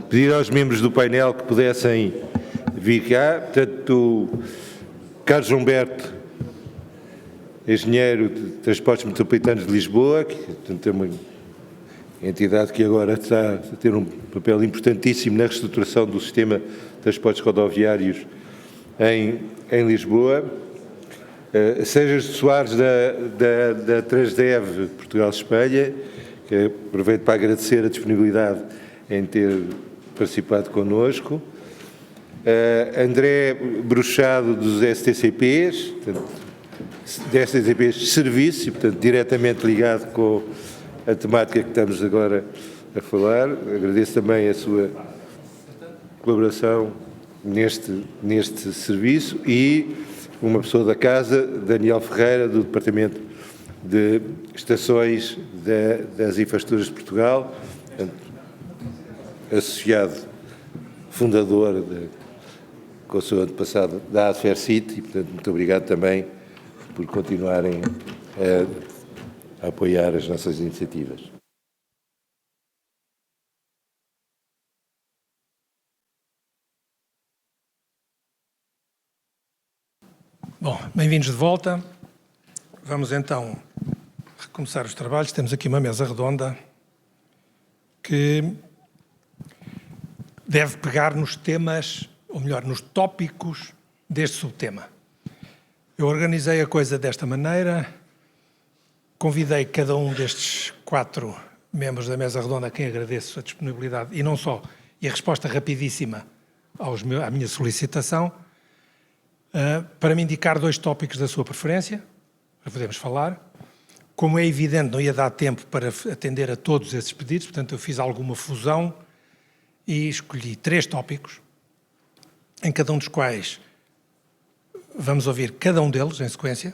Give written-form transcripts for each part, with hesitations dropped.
pedir aos membros do painel que pudessem vir cá. Portanto, Carlos Humberto, engenheiro de Transportes Metropolitanos de Lisboa, que portanto, é uma entidade que agora está a ter um papel importantíssimo na reestruturação do sistema de transportes rodoviários em Lisboa. Sérgio Soares, da Transdev Portugal-Espanha, que aproveito para agradecer a disponibilidade em ter participado connosco. André Bruxado, dos STCPs, portanto, STCPs de serviço, e, portanto, diretamente ligado com a temática que estamos agora a falar. Agradeço também a sua colaboração neste serviço, e uma pessoa da casa, Daniel Ferreira, do Departamento de Estações das Infraestruturas de Portugal, portanto, associado, fundador, com o seu antepassado, da ADFERCIT, e, portanto, muito obrigado também por continuarem a apoiar as nossas iniciativas. Bom, bem-vindos de volta. Vamos então recomeçar os trabalhos. Temos aqui uma mesa redonda que deve pegar nos temas, ou melhor, nos tópicos deste subtema. Eu organizei a coisa desta maneira, convidei cada um destes 4 membros da mesa redonda, a quem agradeço a disponibilidade, e não só, e a resposta rapidíssima à minha solicitação, para me indicar 2 tópicos da sua preferência, para podermos falar. Como é evidente, não ia dar tempo para atender a todos esses pedidos, portanto eu fiz alguma fusão e escolhi 3 tópicos, em cada um dos quais vamos ouvir cada um deles em sequência.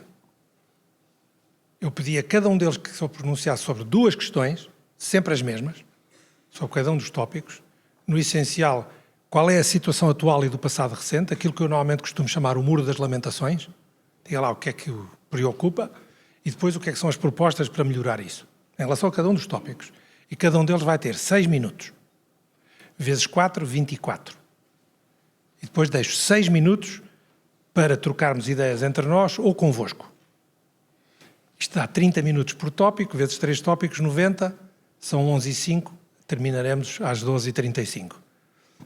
Eu pedi a cada um deles que se pronunciasse sobre 2 questões, sempre as mesmas, sobre cada um dos tópicos. No essencial, qual é a situação atual e do passado recente, aquilo que eu normalmente costumo chamar o muro das lamentações. Diga lá o que é que o preocupa e depois o que é que são as propostas para melhorar isso, em relação a cada um dos tópicos. E cada um deles vai ter 6 minutos, vezes 4, 24. E depois deixo 6 minutos para trocarmos ideias entre nós ou convosco. Isto dá 30 minutos por tópico, vezes 3 tópicos, 90, são 11h05, terminaremos às 12h35.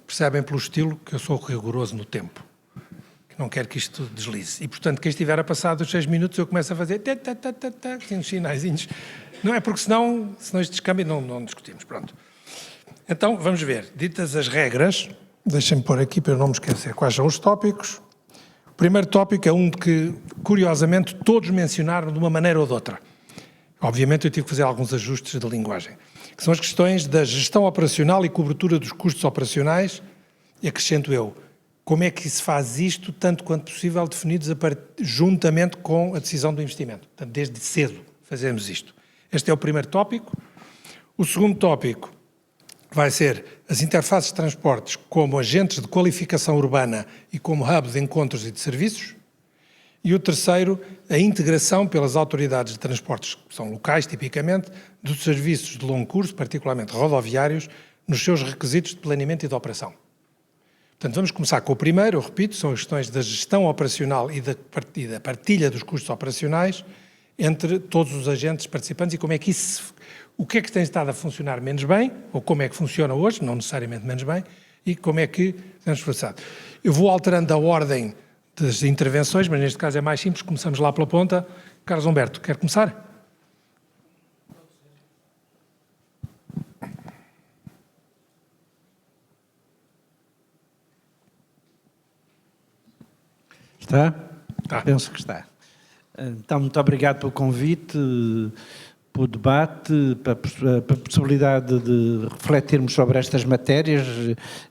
Percebem pelo estilo que eu sou rigoroso no tempo, que não quero que isto deslize. E, portanto, quem estiver a passar dos 6 minutos, eu começo a fazer assim, uns sinaizinhos. Não é porque senão isto descamba e não discutimos. Pronto. Então, vamos ver. Ditas as regras, deixem-me pôr aqui para eu não me esquecer quais são os tópicos. O primeiro tópico é um que, curiosamente, todos mencionaram de uma maneira ou de outra. Obviamente, eu tive que fazer alguns ajustes de linguagem, que são as questões da gestão operacional e cobertura dos custos operacionais, e acrescento eu, como é que se faz isto, tanto quanto possível, definidos juntamente com a decisão do investimento. Portanto, desde cedo fazemos isto. Este é o primeiro tópico. O segundo tópico vai ser as interfaces de transportes como agentes de qualificação urbana e como hub de encontros e de serviços. E o terceiro, a integração pelas autoridades de transportes, que são locais, tipicamente, dos serviços de longo curso, particularmente rodoviários, nos seus requisitos de planeamento e de operação. Portanto, vamos começar com o primeiro, eu repito, são as questões da gestão operacional e da partilha dos custos operacionais entre todos os agentes participantes e como é que isso, o que é que tem estado a funcionar menos bem, ou como é que funciona hoje, não necessariamente menos bem, e como é que temos passado. Eu vou alterando a ordem das intervenções, mas neste caso é mais simples, começamos lá pela ponta. Carlos Humberto, quer começar? Está? Está. Penso que está. Então, muito obrigado pelo convite, pelo debate, pela possibilidade de refletirmos sobre estas matérias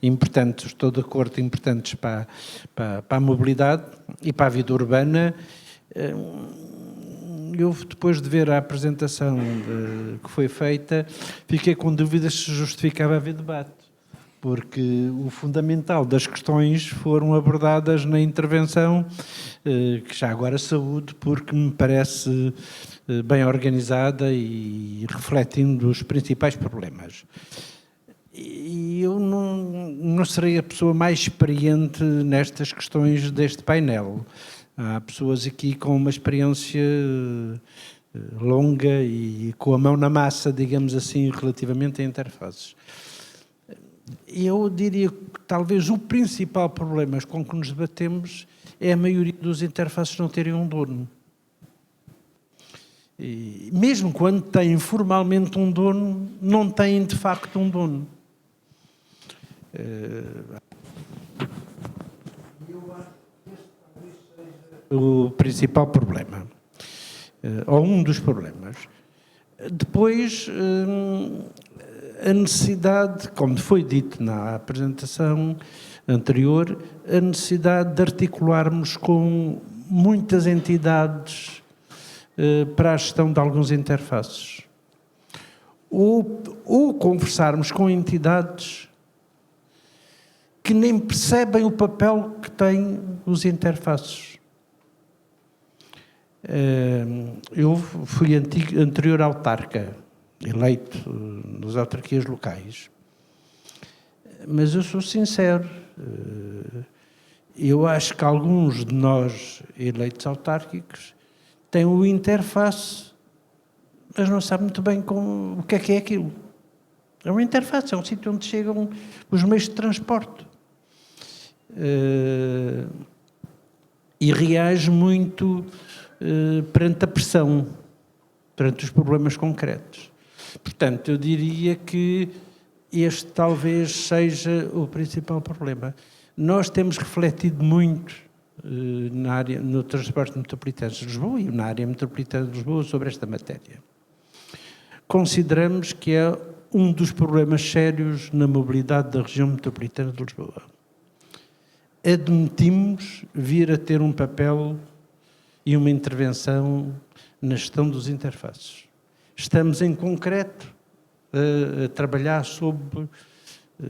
importantes, estou de acordo, importantes para a mobilidade e para a vida urbana. Eu, depois de ver a apresentação que foi feita, fiquei com dúvidas se justificava haver debate, porque o fundamental das questões foram abordadas na intervenção, que já agora saúdo, porque me parece bem organizada e refletindo os principais problemas. E eu não serei a pessoa mais experiente nestas questões deste painel. Há pessoas aqui com uma experiência longa e com a mão na massa, digamos assim, relativamente a interfaces. Eu diria que talvez o principal problema com que nos debatemos é a maioria dos interfaces não terem um dono. E mesmo quando têm formalmente um dono, não têm de facto um dono. O principal problema, ou um dos problemas. Depois, a necessidade, como foi dito na apresentação anterior, a necessidade de articularmos com muitas entidades para a gestão de algumas interfaces. Ou conversarmos com entidades que nem percebem o papel que têm os interfaces. Eu fui anterior autarca, eleito nas autarquias locais, mas eu sou sincero, eu acho que alguns de nós, eleitos autárquicos, têm o interface, mas não sabem muito bem o que é aquilo. É uma interface, é um sítio onde chegam os meios de transporte. E reage muito perante a pressão, perante os problemas concretos. Portanto, eu diria que este talvez seja o principal problema. Nós temos refletido muito no transporte metropolitano de Lisboa e na área metropolitana de Lisboa sobre esta matéria. Consideramos que é um dos problemas sérios na mobilidade da região metropolitana de Lisboa. Admitimos vir a ter um papel e uma intervenção na gestão dos interfaces. Estamos, em concreto, a trabalhar sobre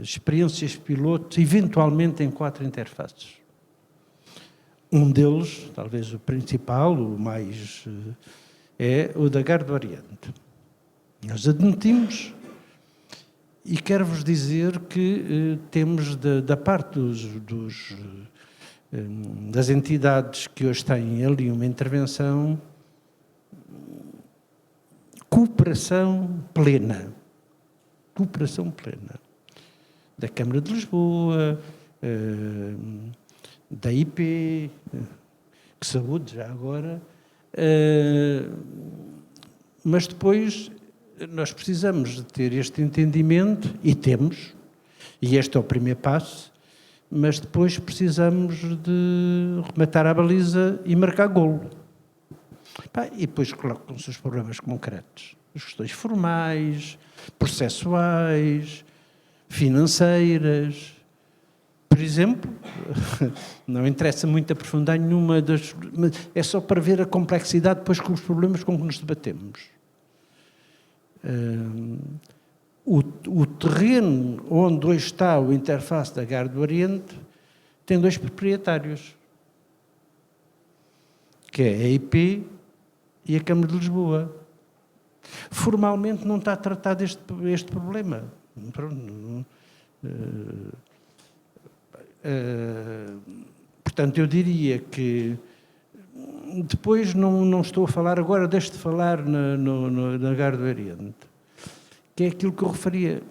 experiências piloto, eventualmente em 4 interfaces. Um deles, talvez o principal, o mais, é o da Gare do Oriente. Nós admitimos, e quero-vos dizer que temos da parte das entidades que hoje têm ali uma intervenção, cooperação plena. Cooperação plena. Da Câmara de Lisboa, da IP, que saúde já agora, mas depois nós precisamos de ter este entendimento, e temos, e este é o primeiro passo, mas depois precisamos de rematar a baliza e marcar golo. E depois colocam-se os problemas concretos, as questões formais, processuais, financeiras. Por exemplo, não interessa muito aprofundar nenhuma das... É só para ver a complexidade depois com os problemas com que nos debatemos. O terreno onde hoje está o interface da Gare do Oriente tem 2 proprietários, que é a IP e a Câmara de Lisboa. Formalmente não está tratado este problema. Portanto, eu diria que depois não estou a falar agora, deixo de falar na Gare do Oriente, que é aquilo que eu referia.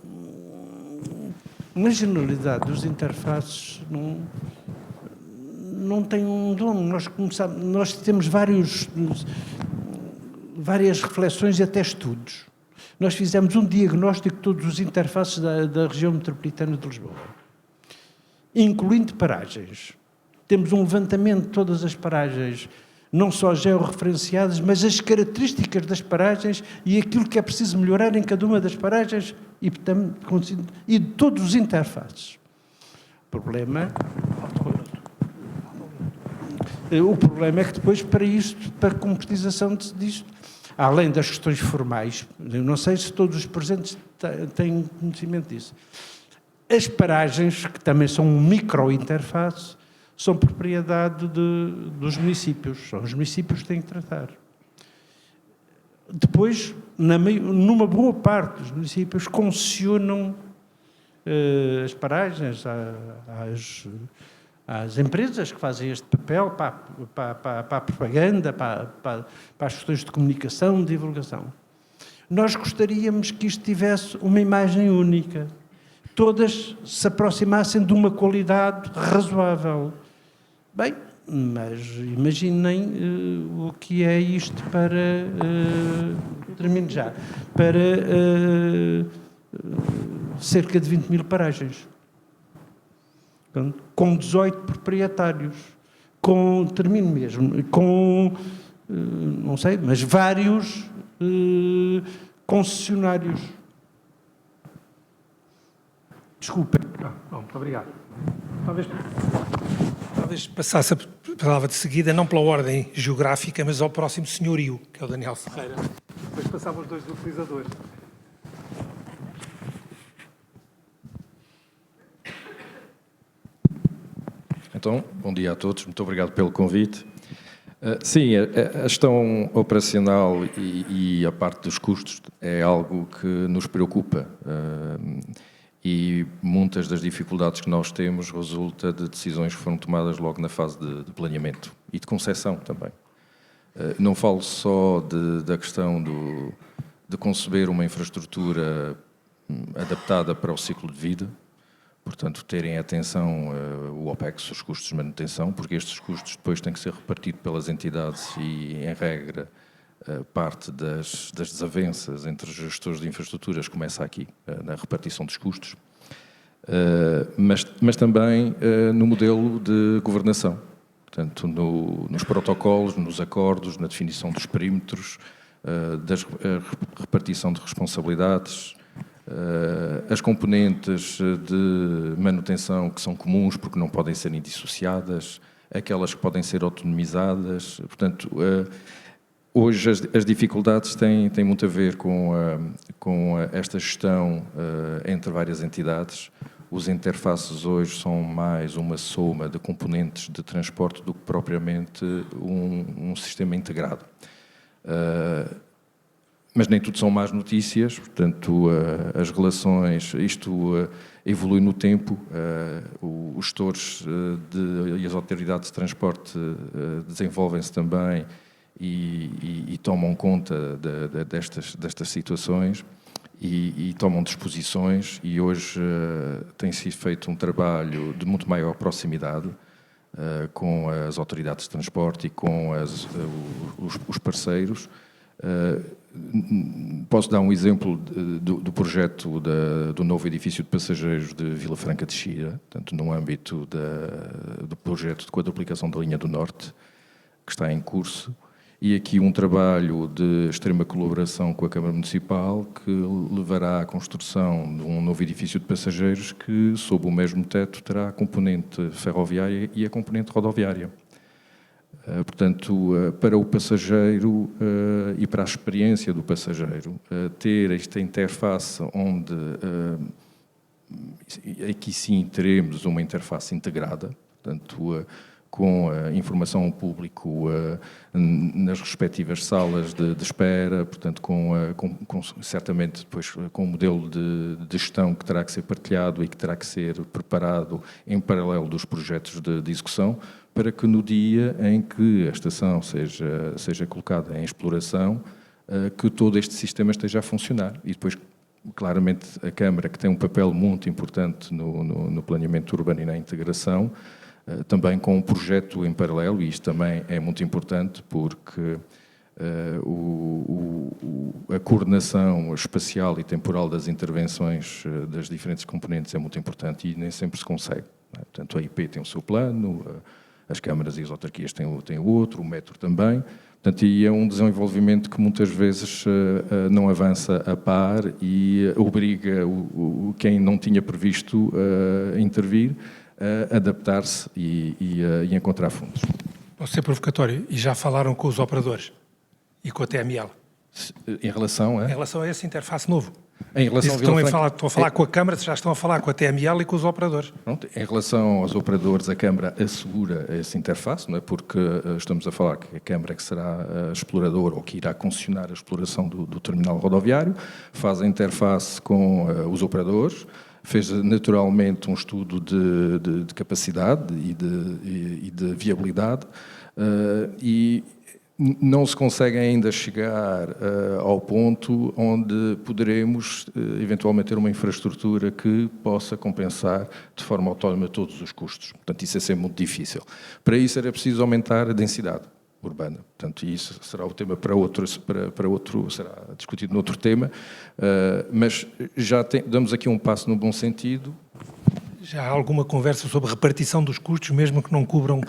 Na generalidade dos interfaces não tem um dono. Nós temos várias reflexões e até estudos. Nós fizemos um diagnóstico de todos os interfaces da região metropolitana de Lisboa, incluindo paragens. Temos um levantamento de todas as paragens, não só georreferenciadas, mas as características das paragens e aquilo que é preciso melhorar em cada uma das paragens e de todos os interfaces. O problema é que depois, para a concretização disto, além das questões formais, eu não sei se todos os presentes têm conhecimento disso, as paragens, que também são um micro-interface, são propriedade dos municípios. São os municípios que têm que tratar. Depois, numa boa parte dos municípios, concessionam as paragens às empresas que fazem este papel para a propaganda, para as questões de comunicação, de divulgação. Nós gostaríamos que isto tivesse uma imagem única. Todas se aproximassem de uma qualidade razoável. Bem, mas imaginem o que é isto para... termino já. Para cerca de 20 mil paragens. Com 18 proprietários. Termino mesmo. Com, não sei, mas vários concessionários. Desculpem. Bom, muito obrigado. Talvez passasse a palavra de seguida, não pela ordem geográfica, mas ao próximo senhorio, que é o Daniel Ferreira. Depois passava os dois utilizadores. Então, bom dia a todos, muito obrigado pelo convite. Sim, a gestão operacional e a parte dos custos é algo que nos preocupa. E muitas das dificuldades que nós temos resulta de decisões que foram tomadas logo na fase de planeamento e de concepção também. Não falo só da questão de conceber uma infraestrutura adaptada para o ciclo de vida, portanto, terem atenção o OPEX, os custos de manutenção, porque estes custos depois têm que ser repartidos pelas entidades e, em regra, parte das desavenças entre os gestores de infraestruturas começa aqui, na repartição dos custos, mas também no modelo de governação, portanto, nos protocolos, nos acordos, na definição dos perímetros, da repartição de responsabilidades, as componentes de manutenção que são comuns porque não podem ser indissociadas, aquelas que podem ser autonomizadas, portanto, hoje as dificuldades têm muito a ver com esta gestão entre várias entidades. Os interfaces hoje são mais uma soma de componentes de transporte do que propriamente um sistema integrado. Mas nem tudo são más notícias, portanto, as relações, isto evolui no tempo, os gestores e as autoridades de transporte desenvolvem-se também e tomam conta destas situações e tomam disposições, e hoje tem sido feito um trabalho de muito maior proximidade com as autoridades de transporte e com os parceiros. Posso dar um exemplo do projeto do novo edifício de passageiros de Vila Franca de Xira, portanto, no âmbito do projeto de quadruplicação da linha do Norte, que está em curso, e aqui um trabalho de extrema colaboração com a Câmara Municipal que levará à construção de um novo edifício de passageiros que, sob o mesmo teto, terá a componente ferroviária e a componente rodoviária. Portanto, para o passageiro e para a experiência do passageiro, ter esta interface onde aqui sim teremos uma interface integrada, portanto, com a informação ao público nas respectivas salas de espera, portanto, certamente depois com o modelo de gestão que terá que ser partilhado e que terá que ser preparado em paralelo dos projetos de execução, para que no dia em que a estação seja colocada em exploração, que todo este sistema esteja a funcionar. E depois, claramente, a Câmara, que tem um papel muito importante no planeamento urbano e na integração, também com um projeto em paralelo, e isto também é muito importante porque a coordenação espacial e temporal das intervenções das diferentes componentes é muito importante e nem sempre se consegue. Portanto, a IP tem o seu plano, as câmaras e as autarquias têm o outro, o metro também. Portanto, e é um desenvolvimento que muitas vezes não avança a par e obriga quem não tinha previsto a intervir a adaptar-se e encontrar fundos. Posso ser provocatório? E já falaram com os operadores e com a TML? Em relação a? Em relação a esse interface novo. Em relação estão a falar com a Câmara, já estão a falar com a TML e com os operadores. Pronto, em relação aos operadores, a Câmara assegura essa interface, não é? Porque estamos a falar que a Câmara que será a exploradora ou que irá concessionar a exploração do terminal rodoviário, faz a interface com os operadores, fez naturalmente um estudo de capacidade e de viabilidade, e não se consegue ainda chegar ao ponto onde poderemos eventualmente ter uma infraestrutura que possa compensar de forma autónoma todos os custos. Portanto, isso é sempre muito difícil. Para isso era preciso aumentar a densidade urbana. Portanto, isso será o tema para outro, será discutido noutro tema, mas já damos aqui um passo no bom sentido. Já há alguma conversa sobre repartição dos custos, mesmo que não cubram,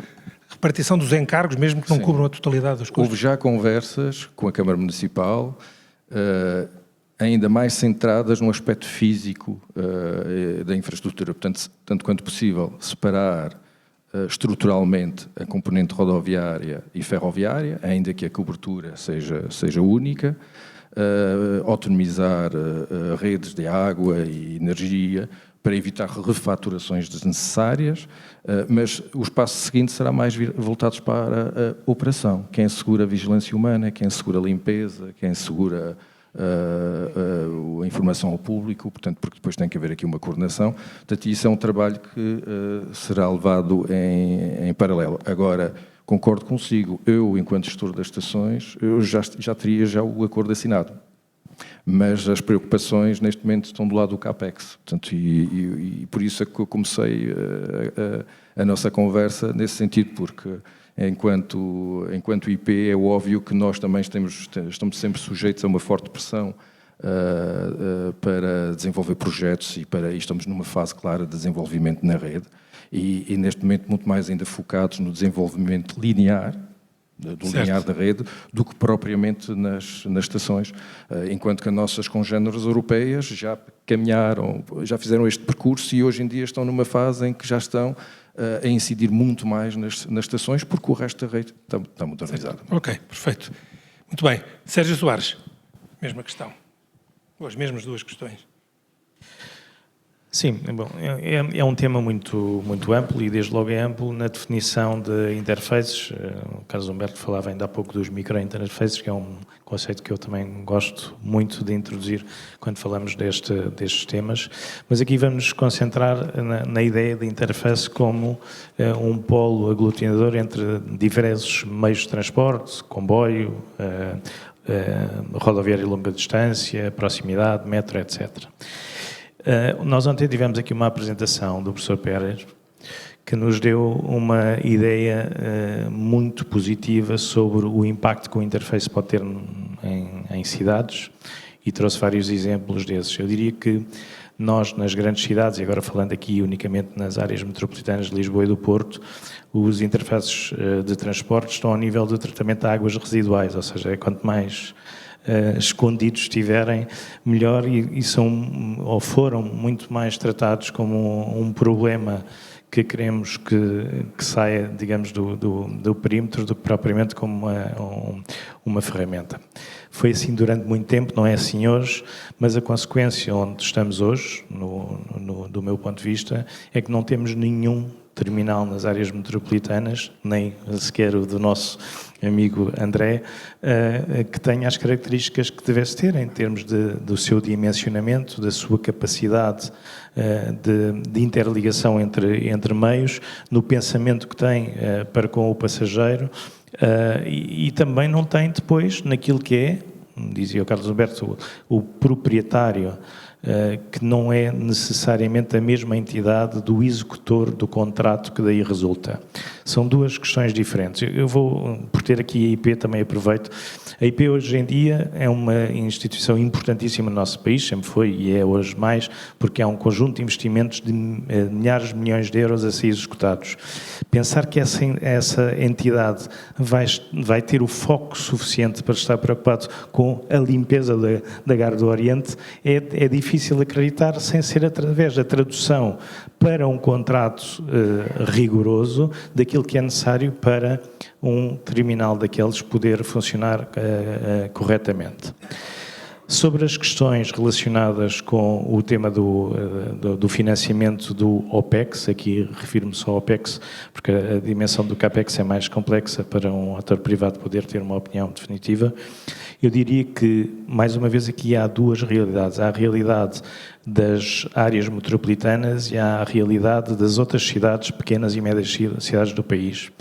repartição dos encargos, mesmo que não cubram a totalidade dos custos? Houve já conversas com a Câmara Municipal, ainda mais centradas no aspecto físico da infraestrutura. Portanto, tanto quanto possível, separar estruturalmente a componente rodoviária e ferroviária, ainda que a cobertura seja única, autonomizar redes de água e energia para evitar refaturações desnecessárias, mas o espaço seguinte será mais voltado para a operação. Quem assegura a vigilância humana, quem assegura a limpeza, quem assegura a informação ao público, portanto, porque depois tem que haver aqui uma coordenação. Portanto, isso é um trabalho que será levado em paralelo. Agora, concordo consigo, eu, enquanto gestor das estações, eu já teria o acordo assinado. Mas as preocupações, neste momento, estão do lado do CAPEX. Portanto, e por isso é que eu comecei a nossa conversa nesse sentido, porque enquanto IP é óbvio que nós também estamos sempre sujeitos a uma forte pressão para desenvolver projetos e estamos numa fase clara de desenvolvimento na rede e neste momento muito mais ainda focados no desenvolvimento linear, linear da rede, do que propriamente nas estações, enquanto que as nossas congêneres europeias já caminharam, já fizeram este percurso e hoje em dia estão numa fase em que já estão a incidir muito mais nas estações, porque o resto da rede está modernizado. Ok, perfeito. Muito bem. Sérgio Soares, mesma questão. Ou as mesmas duas questões. Sim, bom, é um tema muito amplo e desde logo é amplo na definição de interfaces. O Carlos Humberto falava ainda há pouco dos microinterfaces, que é um conceito que eu também gosto muito de introduzir quando falamos destes temas, mas aqui vamos nos concentrar na ideia de interface como um polo aglutinador entre diversos meios de transporte, comboio, rodoviária de longa distância, proximidade, metro, etc. Nós ontem tivemos aqui uma apresentação do professor Pérez que nos deu uma ideia muito positiva sobre o impacto que o interface pode ter em cidades e trouxe vários exemplos desses. Eu diria que nós, nas grandes cidades, e agora falando aqui unicamente nas áreas metropolitanas de Lisboa e do Porto, os interfaces de transporte estão ao nível do tratamento de águas residuais, ou seja, quanto mais escondidos estiverem, melhor, e são, ou foram muito mais tratados como um problema que queremos que saia, digamos, do perímetro do que propriamente como uma ferramenta. Foi assim durante muito tempo, não é assim hoje, mas a consequência onde estamos hoje, do meu ponto de vista, é que não temos nenhum terminal nas áreas metropolitanas, nem sequer o do nosso amigo André, que tenha as características que devesse ter em termos do seu dimensionamento, da sua capacidade de interligação entre meios, no pensamento que tem para com o passageiro, e também não tem depois naquilo que é, dizia o Carlos Humberto, o proprietário, que não é necessariamente a mesma entidade do executor do contrato que daí resulta. São duas questões diferentes. Eu vou, por ter aqui a IP, também aproveito. A IP hoje em dia é uma instituição importantíssima no nosso país, sempre foi e é hoje mais, porque há um conjunto de investimentos de milhares de milhões de euros a ser executados. Pensar que essa entidade vai ter o foco suficiente para estar preocupado com a limpeza da Gare do Oriente é difícil acreditar sem ser através da tradução para um contrato rigoroso daquilo que é necessário para um terminal daqueles poder funcionar corretamente. Sobre as questões relacionadas com o tema do financiamento do OPEX, aqui refiro-me só ao OPEX, porque a dimensão do CAPEX é mais complexa para um ator privado poder ter uma opinião definitiva. Eu diria que, mais uma vez, aqui há duas realidades. Há a realidade das áreas metropolitanas e à realidade das outras cidades, pequenas e médias cidades do país.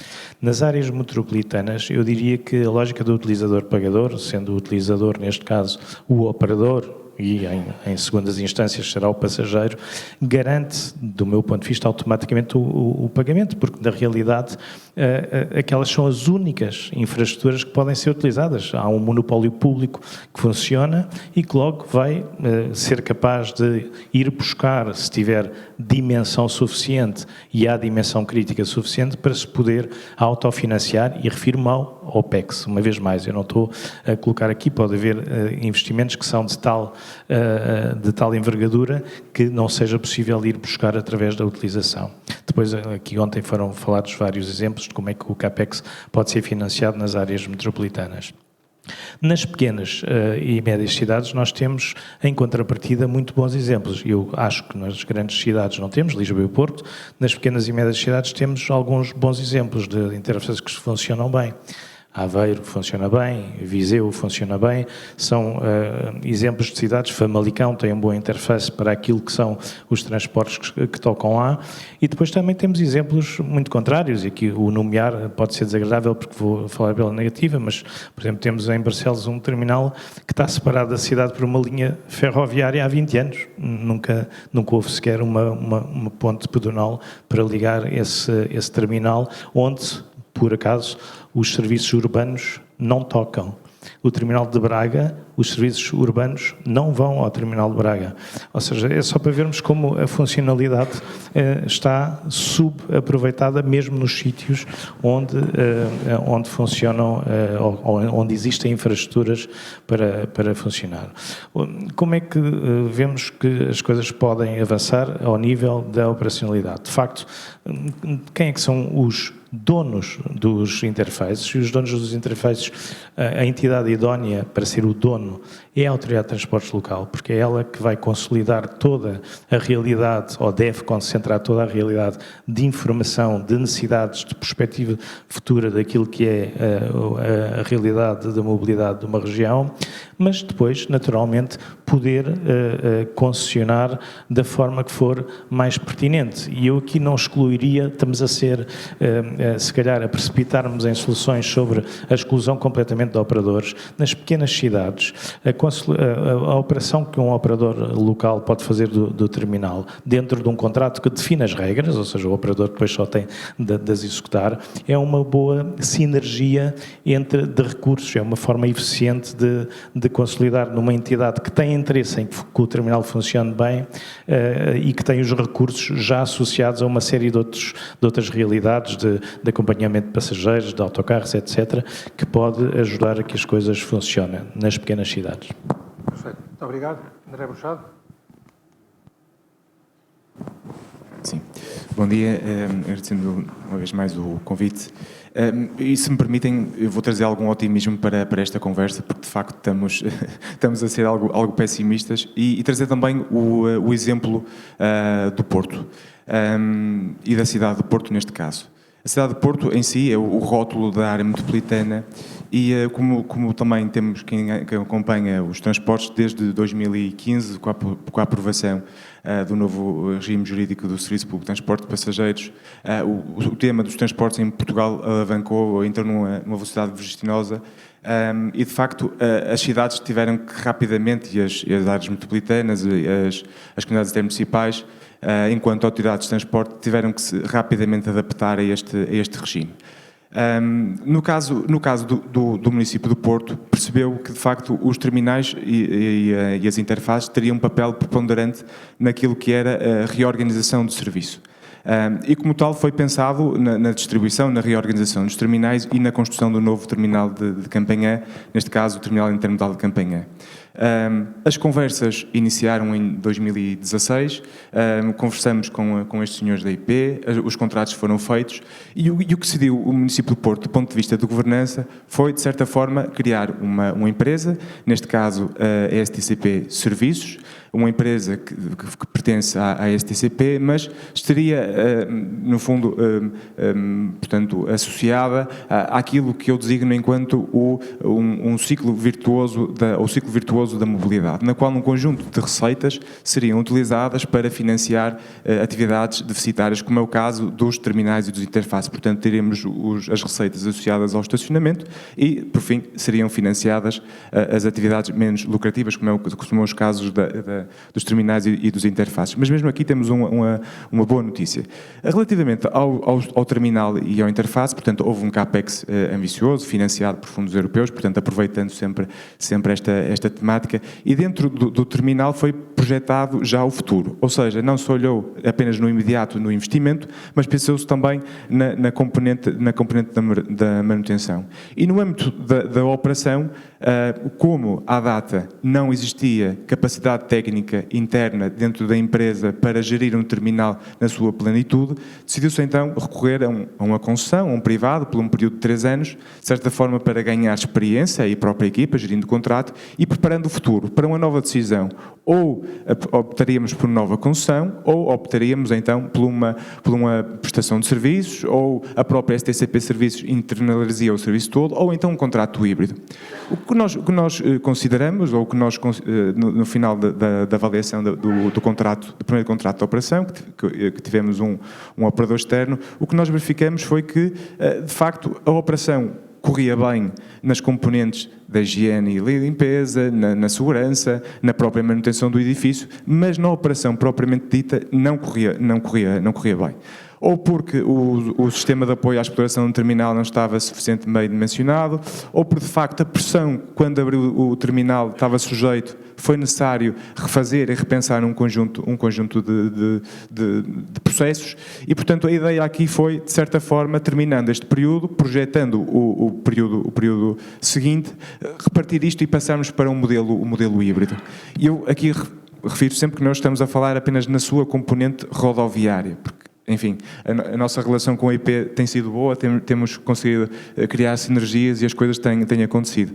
Nas áreas metropolitanas, eu diria que a lógica do utilizador-pagador, sendo o utilizador, neste caso, o operador, e em segundas instâncias será o passageiro, garante, do meu ponto de vista, automaticamente o pagamento, porque na realidade aquelas são as únicas infraestruturas que podem ser utilizadas. Há um monopólio público que funciona e que logo vai ser capaz de ir buscar, se tiver dimensão suficiente e há dimensão crítica suficiente, para se poder autofinanciar, e refiro-me ao OPEX. Uma vez mais, eu não estou a colocar aqui, pode haver investimentos que são de tal envergadura que não seja possível ir buscar através da utilização. Depois, aqui ontem foram falados vários exemplos de como é que o CAPEX pode ser financiado nas áreas metropolitanas. Nas pequenas e médias cidades nós temos, em contrapartida, muito bons exemplos. Eu acho que nas grandes cidades não temos, Lisboa e Porto. Nas pequenas e médias cidades temos alguns bons exemplos de interfaces que funcionam bem. Aveiro funciona bem, Viseu funciona bem, são exemplos de cidades. Famalicão tem uma boa interface para aquilo que são os transportes que tocam lá, e depois também temos exemplos muito contrários, e aqui o nomear pode ser desagradável porque vou falar pela negativa, mas, por exemplo, temos em Barcelos um terminal que está separado da cidade por uma linha ferroviária há 20 anos, nunca houve sequer uma ponte pedonal para ligar esse terminal, onde, por acaso, os serviços urbanos não tocam. O terminal de Braga, os serviços urbanos não vão ao terminal de Braga. Ou seja, é só para vermos como a funcionalidade está subaproveitada mesmo nos sítios onde funcionam, onde existem infraestruturas para funcionar. Como é que vemos que as coisas podem avançar ao nível da operacionalidade? De facto, quem é que são os donos dos interfaces? E os donos dos interfaces, a entidade idónea para ser o dono é a Autoridade de Transportes Local, porque é ela que vai consolidar toda a realidade, ou deve concentrar toda a realidade de informação, de necessidades, de perspectiva futura daquilo que é a realidade da mobilidade de uma região, mas depois, naturalmente, poder concessionar da forma que for mais pertinente. E eu aqui não excluiria, estamos a ser, se calhar, a precipitar-nos em soluções sobre a exclusão completamente de operadores. Nas pequenas cidades, a operação que um operador local pode fazer do terminal, dentro de um contrato que define as regras, ou seja, o operador depois só tem de as executar, é uma boa sinergia de recursos, é uma forma eficiente de consolidar numa entidade que tem interesse em que o terminal funcione bem e que tem os recursos já associados a uma série de outras realidades de acompanhamento de passageiros, de autocarros, etc., que pode ajudar a que as coisas funcionem nas pequenas cidades. Perfeito. Muito obrigado. André Bruxado. Sim. Bom dia, agradecendo uma vez mais o convite. E se me permitem, eu vou trazer algum otimismo para esta conversa, porque de facto estamos a ser algo pessimistas, e trazer também o exemplo do Porto e da cidade de Porto neste caso. A cidade de Porto em si é o rótulo da área metropolitana, e como também temos quem acompanha os transportes desde 2015, com a aprovação do novo regime jurídico do Serviço Público de Transporte de Passageiros, o tema dos transportes em Portugal alavancou, entrou numa velocidade vertiginosa, e de facto as cidades tiveram que rapidamente, e as áreas metropolitanas, as comunidades intermunicipais, enquanto autoridades de transporte, tiveram que se rapidamente adaptar a este regime. No caso do município do Porto, percebeu que de facto os terminais e as interfaces teriam um papel preponderante naquilo que era a reorganização do serviço. E como tal foi pensado na distribuição, na reorganização dos terminais e na construção do novo terminal de Campanhã, neste caso o terminal intermodal de Campanhã. As conversas iniciaram em 2016, conversamos com estes senhores da IP, os contratos foram feitos, e o que decidiu o município do Porto, do ponto de vista de governança, foi, de certa forma, criar uma empresa, neste caso a STCP Serviços, uma empresa que pertence à STCP, mas estaria, no fundo, portanto, associada àquilo que eu designo enquanto um ciclo virtuoso da mobilidade, na qual um conjunto de receitas seriam utilizadas para financiar atividades deficitárias, como é o caso dos terminais e dos interfaces. Portanto, teremos as receitas associadas ao estacionamento e, por fim, seriam financiadas as atividades menos lucrativas, como são os casos dos terminais e dos interfaces. Mas mesmo aqui temos uma boa notícia. Relativamente ao terminal e ao interface, portanto, houve um CAPEX ambicioso, financiado por fundos europeus, portanto, aproveitando sempre esta temática, e dentro do terminal foi projetado já o futuro, ou seja, não se olhou apenas no imediato no investimento, mas pensou-se também na componente da manutenção. E no âmbito da operação, como à data não existia capacidade técnica interna dentro da empresa para gerir um terminal na sua plenitude, decidiu-se então recorrer a uma concessão, a um privado, por um período de 3 anos, de certa forma para ganhar experiência e a própria equipa, gerindo o contrato e preparando o futuro para uma nova decisão. Ou optaríamos por nova concessão, ou optaríamos então por uma prestação de serviços, ou a própria STCP Serviços internalizaria o serviço todo, ou então um contrato híbrido. O que nós consideramos, ou o que nós, no final da avaliação do primeiro contrato de operação, que tivemos um operador externo, o que nós verificamos foi que, de facto, a operação corria bem nas componentes da higiene e limpeza, na segurança, na própria manutenção do edifício, mas na operação propriamente dita não corria bem. Ou porque o sistema de apoio à exploração do terminal não estava suficientemente dimensionado, ou porque, de facto, a pressão, quando abriu o terminal, estava sujeito, foi necessário refazer e repensar um conjunto de processos e, portanto, a ideia aqui foi, de certa forma, terminando este período, projetando o período seguinte, repartir isto e passarmos para um modelo híbrido. E eu aqui refiro sempre que nós estamos a falar apenas na sua componente rodoviária, porque, enfim, a nossa relação com a IP tem sido boa, temos conseguido criar sinergias e as coisas têm acontecido.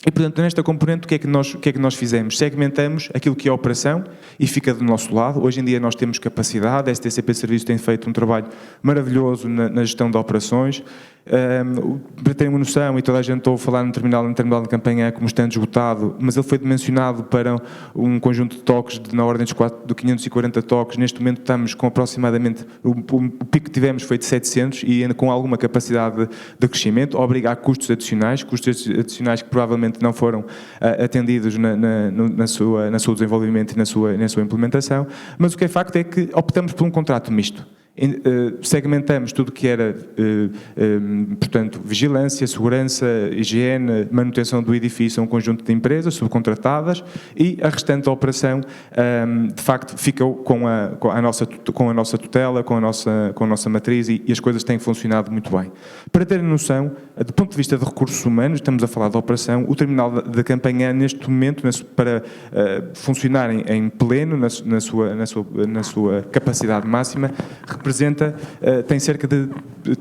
E, portanto, nesta componente, o que é que nós fizemos? Segmentamos aquilo que é a operação e fica do nosso lado. Hoje em dia nós temos capacidade, a STCP Serviços tem feito um trabalho maravilhoso na gestão de operações. Para terem uma noção, e toda a gente ouve falar no terminal de Campanhã como estando esgotado, mas ele foi dimensionado para um conjunto de toques na ordem de 540 toques. Neste momento estamos com aproximadamente, o pico que tivemos foi de 700 e ainda com alguma capacidade de crescimento, obriga a custos adicionais que provavelmente não foram atendidos no seu desenvolvimento e na sua implementação, mas o que é facto é que optamos por um contrato misto. Segmentamos tudo o que era, portanto, vigilância, segurança, higiene, manutenção do edifício a um conjunto de empresas subcontratadas e a restante operação, de facto, ficou com a nossa tutela, com a nossa matriz e as coisas têm funcionado muito bem. Para terem noção, do ponto de vista de recursos humanos, estamos a falar de operação, o terminal de Campanhã, neste momento, para funcionar em pleno, na sua capacidade máxima, tem cerca de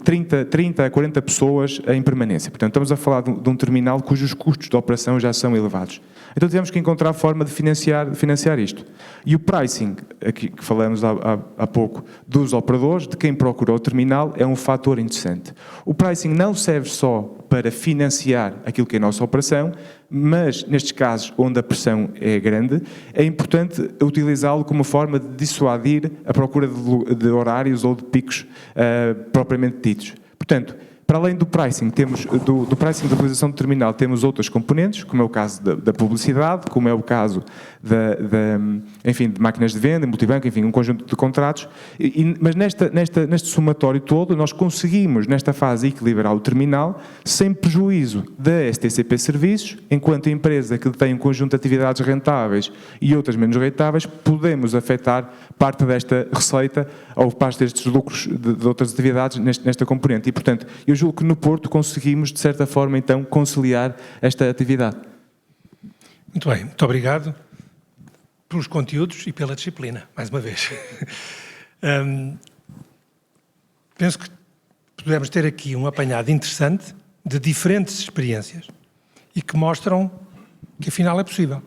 30 a 40 pessoas em permanência. Portanto, estamos a falar de um terminal cujos custos de operação já são elevados. Então tivemos que encontrar a forma de financiar isto. E o pricing, aqui que falamos há pouco, dos operadores, de quem procurou o terminal, é um fator interessante. O pricing não serve só para financiar aquilo que é a nossa operação, mas, nestes casos onde a pressão é grande, é importante utilizá-lo como forma de dissuadir a procura de horários ou de picos propriamente ditos. Portanto, para além do pricing, do pricing da utilização do terminal, temos outras componentes, como é o caso da publicidade, como é o caso enfim, de máquinas de venda, multibanco, enfim, um conjunto de contratos, mas neste somatório todo, nós conseguimos, nesta fase, equilibrar o terminal sem prejuízo da STCP Serviços, enquanto empresa que tem um conjunto de atividades rentáveis e outras menos rentáveis, podemos afetar parte desta receita ou parte destes lucros de outras atividades nesta componente. E, portanto, eu julgo que no Porto conseguimos, de certa forma, então, conciliar esta atividade. Muito bem, muito obrigado pelos conteúdos e pela disciplina, mais uma vez. Penso que podemos ter aqui um apanhado interessante de diferentes experiências e que mostram que, afinal, é possível.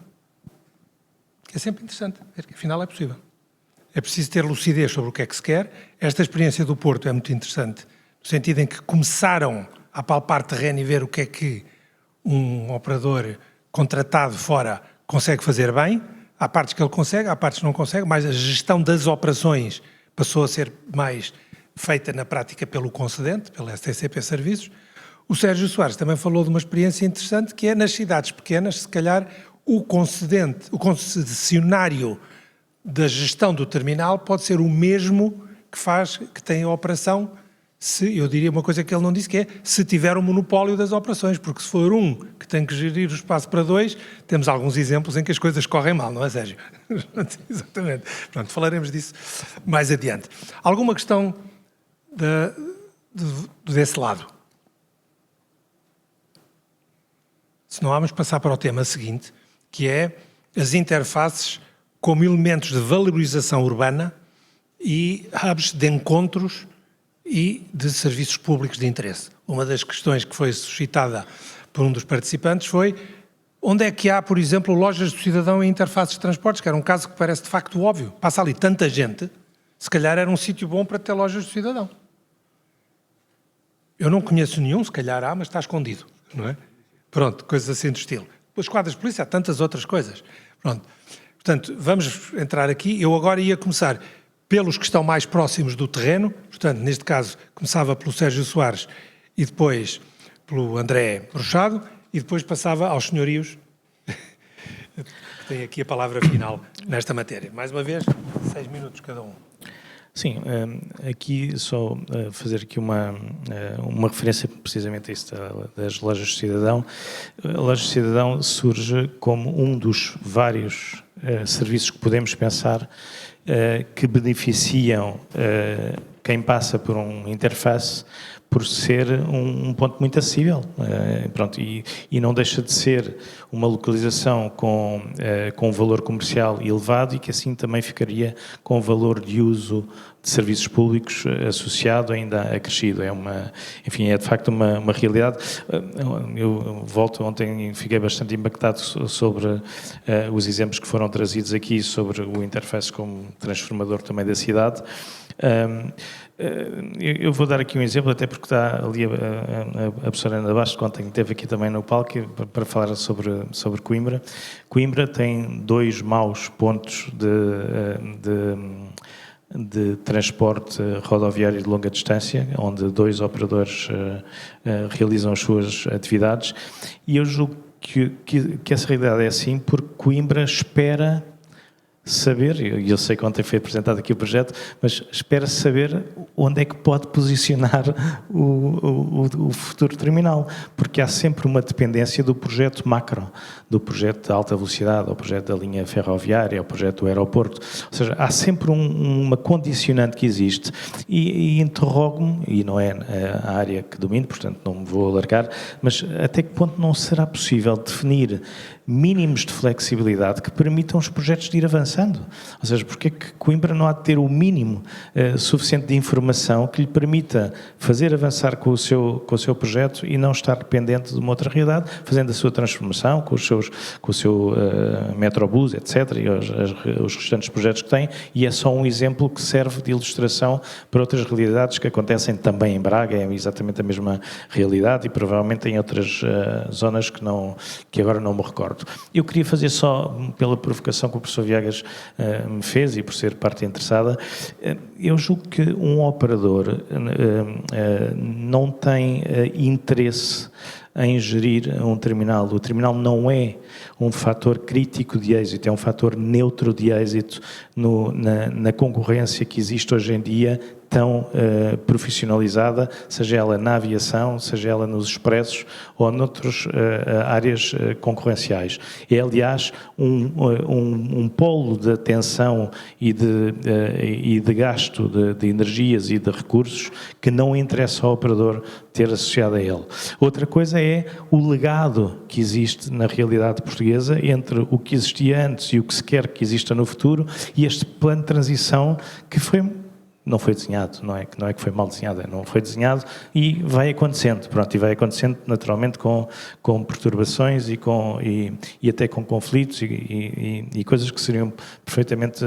que é sempre interessante ver que afinal é possível. É preciso ter lucidez sobre o que é que se quer. Esta experiência do Porto é muito interessante, no sentido em que começaram a palpar terreno e ver o que é que um operador contratado fora consegue fazer bem. Há partes que ele consegue, há partes que não consegue, mas a gestão das operações passou a ser mais feita na prática pelo concedente, pela STCP Serviços. O Sérgio Soares também falou de uma experiência interessante que é nas cidades pequenas, se calhar o concessionário da gestão do terminal pode ser o mesmo que tem a operação, eu diria uma coisa que ele não disse, que é se tiver o monopólio das operações, porque se for um que tem que gerir o espaço para dois, temos alguns exemplos em que as coisas correm mal, não é, Sérgio? Exatamente. Pronto, falaremos disso mais adiante. Alguma questão desse lado? Se não, vamos passar para o tema seguinte, que é as interfaces como elementos de valorização urbana e hubs de encontros e de serviços públicos de interesse. Uma das questões que foi suscitada por um dos participantes foi onde é que há, por exemplo, lojas do cidadão em interfaces de transportes, que era um caso que parece de facto óbvio. Passa ali tanta gente, se calhar era um sítio bom para ter lojas do cidadão. Eu não conheço nenhum, se calhar há, mas está escondido, não é? Pronto, coisas assim do estilo. Depois, quadras de polícia, há tantas outras coisas. Pronto. Portanto, vamos entrar aqui. Eu agora ia começar pelos que estão mais próximos do terreno. Portanto, neste caso, começava pelo Sérgio Soares e depois pelo André Bruxado e depois passava aos senhorios. Tem aqui a palavra final nesta matéria. Mais uma vez, 6 minutos cada um. Sim, aqui só fazer aqui uma referência precisamente a isso das lojas de cidadão. A loja de cidadão surge como um dos vários serviços que podemos pensar que beneficiam quem passa por uma interface por ser um ponto muito acessível, pronto, e não deixa de ser uma localização com um valor comercial elevado e que assim também ficaria com o valor de uso de serviços públicos associado ainda acrescido. Enfim, é de facto uma realidade. Eu volto ontem e fiquei bastante impactado sobre os exemplos que foram trazidos aqui sobre o interface como transformador também da cidade. Eu vou dar aqui um exemplo, até porque está ali a professora Ana Bastos, que ontem esteve aqui também no palco, para falar sobre Coimbra. Coimbra tem 2 maus pontos de transporte rodoviário de longa distância, onde 2 operadores realizam as suas atividades, e eu julgo que essa realidade é assim porque Coimbra espera saber, e eu sei que ontem foi apresentado aqui o projeto, mas espera saber onde é que pode posicionar o futuro terminal, porque há sempre uma dependência do projeto macro, do projeto de alta velocidade, ao projeto da linha ferroviária, ao projeto do aeroporto, ou seja, há sempre uma condicionante que existe e interrogo-me, e não é a área que domino, portanto não me vou alargar, mas até que ponto não será possível definir mínimos de flexibilidade que permitam os projetos de ir avançando. Ou seja, porque é que Coimbra não há de ter o mínimo suficiente de informação que lhe permita fazer avançar com o seu projeto e não estar dependente de uma outra realidade, fazendo a sua transformação com o seu Metrobus, etc., e os restantes projetos que tem, e é só um exemplo que serve de ilustração para outras realidades que acontecem também em Braga, é exatamente a mesma realidade e provavelmente em outras zonas que agora não me recordo. Eu queria fazer só, pela provocação que o professor Viegas me fez e por ser parte interessada, eu julgo que um operador não tem interesse em gerir um terminal. O terminal não é um fator crítico de êxito, é um fator neutro de êxito na concorrência que existe hoje em dia, tão profissionalizada, seja ela na aviação, seja ela nos expressos ou noutras áreas concorrenciais. É, aliás, um polo de atenção e de gasto de energias e de recursos que não interessa ao operador ter associado a ele. Outra coisa é o legado que existe na realidade portuguesa entre o que existia antes e o que se quer que exista no futuro e este plano de transição que foi não foi desenhado, não é que foi mal desenhado, não foi desenhado e vai acontecendo, pronto, e vai acontecendo naturalmente com perturbações e até com conflitos e coisas que seriam perfeitamente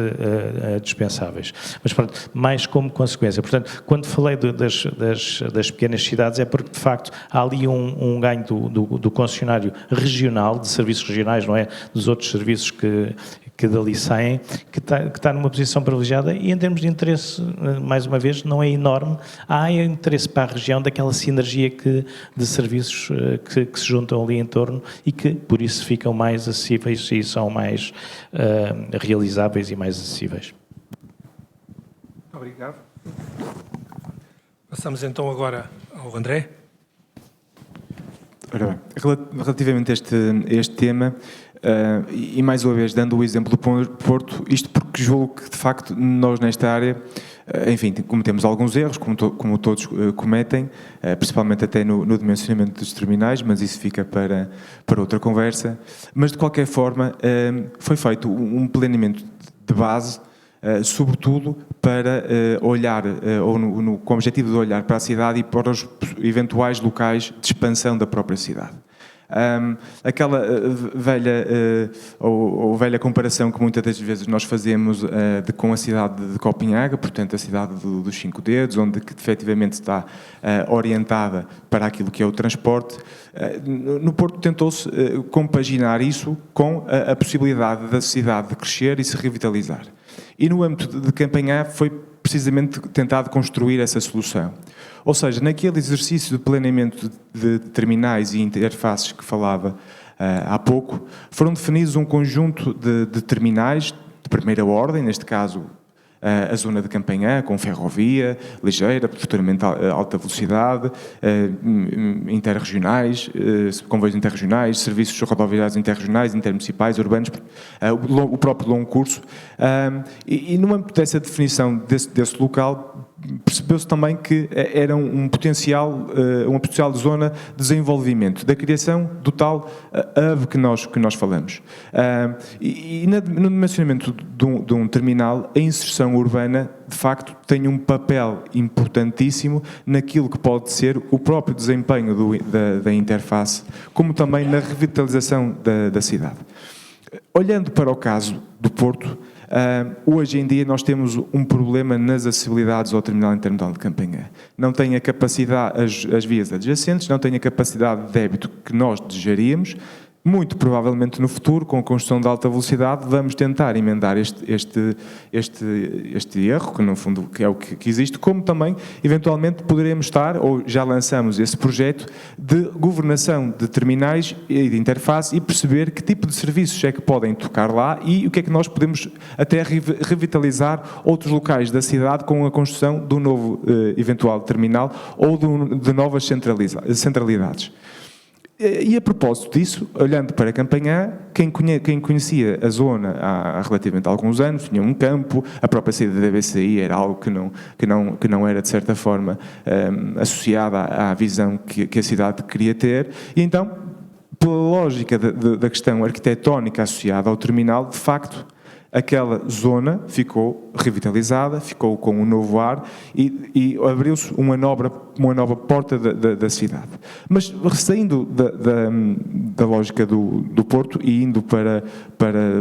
dispensáveis. Mas pronto, mais como consequência. Portanto, quando falei das pequenas cidades é porque, de facto, há ali um ganho do concessionário regional, de serviços regionais, não é? Dos outros serviços que dali saem, que está numa posição privilegiada e em termos de interesse, mais uma vez, não é enorme. Há interesse para a região daquela sinergia de serviços que se juntam ali em torno e que, por isso, ficam mais acessíveis e são mais realizáveis e mais acessíveis. Obrigado. Passamos então agora ao André. Ora bem, relativamente a este tema, e mais uma vez dando o exemplo do Porto, isto porque julgo que de facto nós nesta área, enfim, cometemos alguns erros, como todos cometem, principalmente até no dimensionamento dos terminais, mas isso fica para outra conversa. Mas de qualquer forma foi feito um planeamento de base, sobretudo para olhar, com o objetivo de olhar para a cidade e para os eventuais locais de expansão da própria cidade. Aquela velha ou velha comparação que muitas das vezes nós fazemos com a cidade de Copenhaga, portanto a cidade dos 5 dedos, onde que efetivamente está orientada para aquilo que é o transporte. No Porto tentou-se compaginar isso com a possibilidade da cidade de crescer e se revitalizar. E no âmbito de Campanhã foi precisamente tentado construir essa solução. Ou seja, naquele exercício de planeamento de terminais e interfaces que falava há pouco, foram definidos um conjunto de terminais de primeira ordem, neste caso a zona de Campanhã, com ferrovia, ligeira, futuramente alta velocidade, interregionais, comboios interregionais, serviços rodoviários interregionais, intermunicipais, urbanos, o próprio longo curso. E no âmbito dessa definição desse local, percebeu-se também que era uma potencial zona de desenvolvimento, da criação do tal hub que nós falamos. E no dimensionamento de um terminal, a inserção urbana, de facto, tem um papel importantíssimo naquilo que pode ser o próprio desempenho da interface, como também na revitalização da cidade. Olhando para o caso do Porto, hoje em dia nós temos um problema nas acessibilidades ao terminal intermodal de Campanhã. Não tem a capacidade, as vias adjacentes, não tem a capacidade de débito que nós desejaríamos. Muito provavelmente no futuro, com a construção de alta velocidade, vamos tentar emendar este erro, que no fundo é o que existe, como também, eventualmente, poderemos estar, ou já lançamos esse projeto, de governação de terminais e de interface e perceber que tipo de serviços é que podem tocar lá e o que é que nós podemos até revitalizar outros locais da cidade com a construção de um novo eventual terminal ou de novas centralidades. E a propósito disso, olhando para Campanhã, quem conhecia a zona há relativamente alguns anos, tinha um campo, a própria saída da BCI era algo que não era, de certa forma, associada à visão que a cidade queria ter, e então, pela lógica da questão arquitetónica associada ao terminal, de facto, aquela zona ficou revitalizada, ficou com um novo ar e abriu-se uma nova porta da cidade. Mas saindo da lógica do Porto e indo para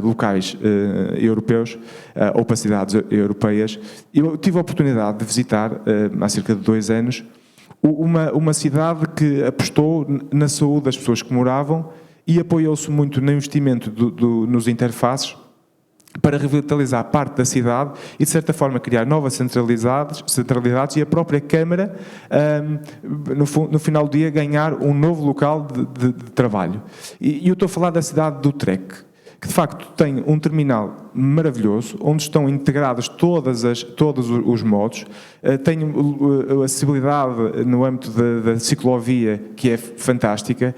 locais europeus ou para cidades europeias, eu tive a oportunidade de visitar, há cerca de 2 anos, uma cidade que apostou na saúde das pessoas que moravam e apoiou-se muito no investimento nos interfaces para revitalizar parte da cidade e, de certa forma, criar novas centralidades e a própria Câmara, no final do dia, ganhar um novo local de trabalho. E eu estou a falar da cidade do Utrecht, que de facto tem um terminal maravilhoso, onde estão integrados todos os modos, tem a acessibilidade no âmbito da ciclovia, que é fantástica,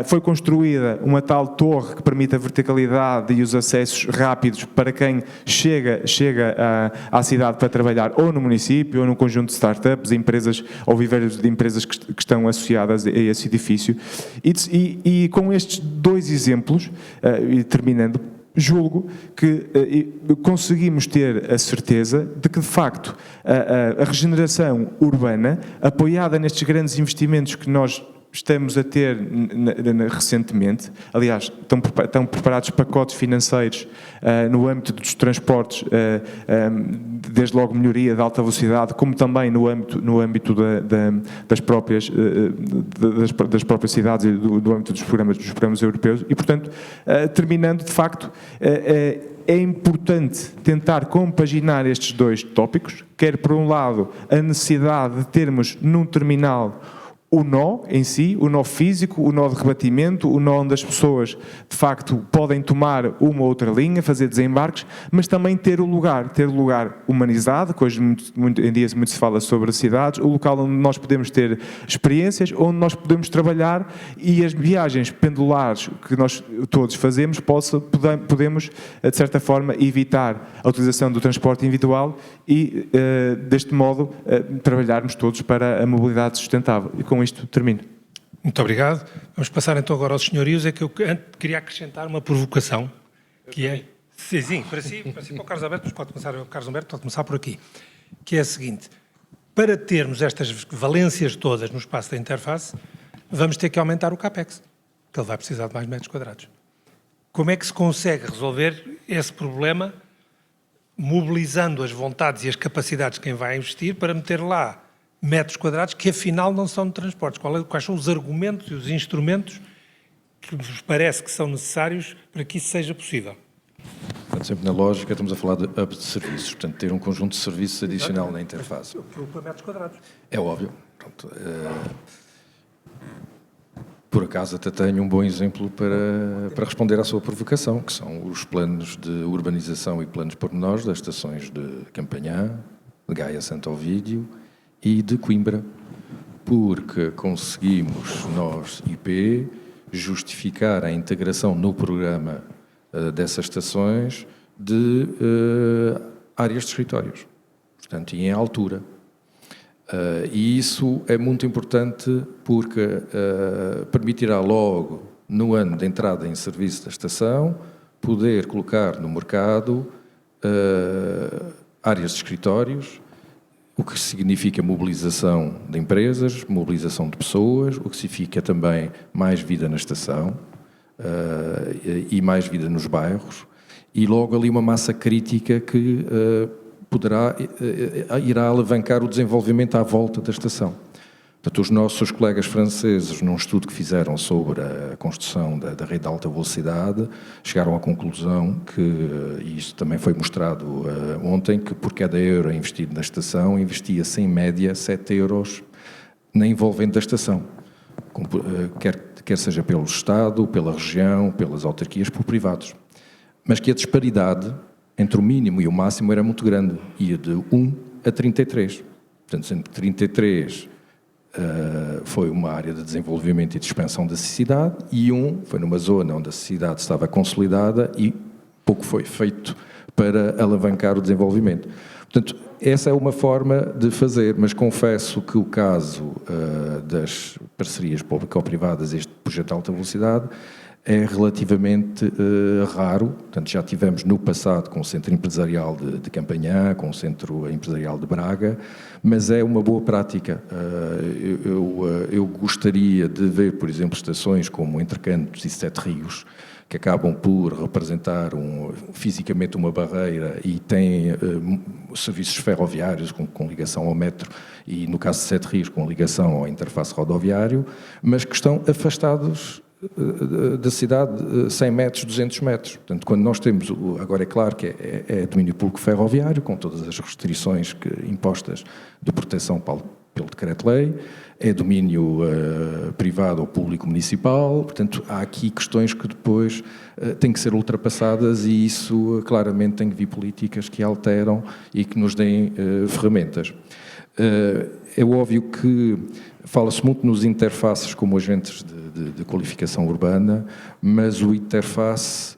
foi construída uma tal torre que permite a verticalidade e os acessos rápidos para quem chega à cidade para trabalhar ou no município ou num conjunto de startups, empresas ou viveiros de empresas que estão associadas a esse edifício. E com estes 2 exemplos, e terminando, julgo que conseguimos ter a certeza de que, de facto, a regeneração urbana, apoiada nestes grandes investimentos que nós estamos a ter recentemente, aliás, estão preparados pacotes financeiros no âmbito dos transportes, desde logo melhoria de alta velocidade, como também no âmbito das próprias cidades e do âmbito dos programas europeus. E, portanto, terminando, de facto, é importante tentar compaginar estes dois tópicos, quer por um lado a necessidade de termos num terminal o nó em si, o nó físico, o nó de rebatimento, o nó onde as pessoas, de facto, podem tomar uma ou outra linha, fazer desembarques, mas também ter o lugar humanizado, que hoje em dia muito se fala sobre cidades, o local onde nós podemos ter experiências, onde nós podemos trabalhar e as viagens pendulares que nós todos fazemos, podemos, de certa forma, evitar a utilização do transporte individual e, deste modo, trabalharmos todos para a mobilidade sustentável. E com isto termino. Muito obrigado. Vamos passar então agora aos senhorios. É que eu queria acrescentar uma provocação, que é... Sim, para si, para o Carlos Alberto, mas pode começar, o Carlos Alberto pode começar por aqui, que é a seguinte: para termos estas valências todas no espaço da interface, vamos ter que aumentar o CAPEX, que ele vai precisar de mais metros quadrados. Como é que se consegue resolver esse problema mobilizando as vontades e as capacidades de quem vai investir para meter lá metros quadrados que afinal não são de transportes? Quais são os argumentos e os instrumentos que nos parece que são necessários para que isso seja possível? Portanto, sempre na lógica estamos a falar de hub de serviços, portanto ter um conjunto de serviços adicional na interface. Para metros quadrados. É óbvio. Pronto, por acaso até tenho um bom exemplo para responder à sua provocação, que são os planos de urbanização e planos pormenores das estações de Campanhã, de Gaia Santo Ovídio e de Coimbra, porque conseguimos, nós, IP, justificar a integração no programa dessas estações de áreas de escritórios, portanto, e em altura. E isso é muito importante porque permitirá logo, no ano de entrada em serviço da estação, poder colocar no mercado áreas de escritórios, o que significa mobilização de empresas, mobilização de pessoas, o que significa também mais vida na estação e mais vida nos bairros, e logo ali uma massa crítica que irá alavancar o desenvolvimento à volta da estação. Portanto, os nossos colegas franceses, num estudo que fizeram sobre a construção da rede de alta velocidade, chegaram à conclusão que, e isso também foi mostrado ontem, que por cada euro investido na estação, investia-se em média 7 euros na envolvente da estação, quer seja pelo Estado, pela região, pelas autarquias, por privados. Mas que a disparidade entre o mínimo e o máximo era muito grande, ia de 1 a 33. Portanto, sendo que 33 foi uma área de desenvolvimento e de expansão da cidade, e 1 foi numa zona onde a cidade estava consolidada e pouco foi feito para alavancar o desenvolvimento. Portanto, essa é uma forma de fazer, mas confesso que o caso das parcerias público-privadas, este projeto de alta velocidade, é relativamente raro. Portanto, já tivemos no passado com o Centro Empresarial de Campanhã, com o Centro Empresarial de Braga, mas é uma boa prática. Eu gostaria de ver, por exemplo, estações como Entre Cantos e Sete Rios, que acabam por representar fisicamente uma barreira e têm serviços ferroviários com ligação ao metro e, no caso de Sete Rios, com ligação ao interface rodoviário, mas que estão afastados da cidade 100 metros, 200 metros. Portanto, quando nós temos, agora é claro que é domínio público ferroviário, com todas as restrições impostas de proteção pelo decreto-lei, é domínio privado ou público municipal, portanto, há aqui questões que depois têm que ser ultrapassadas e isso claramente tem que vir políticas que alteram e que nos deem ferramentas. É óbvio que fala-se muito nos interfaces como agentes de qualificação urbana, mas o interface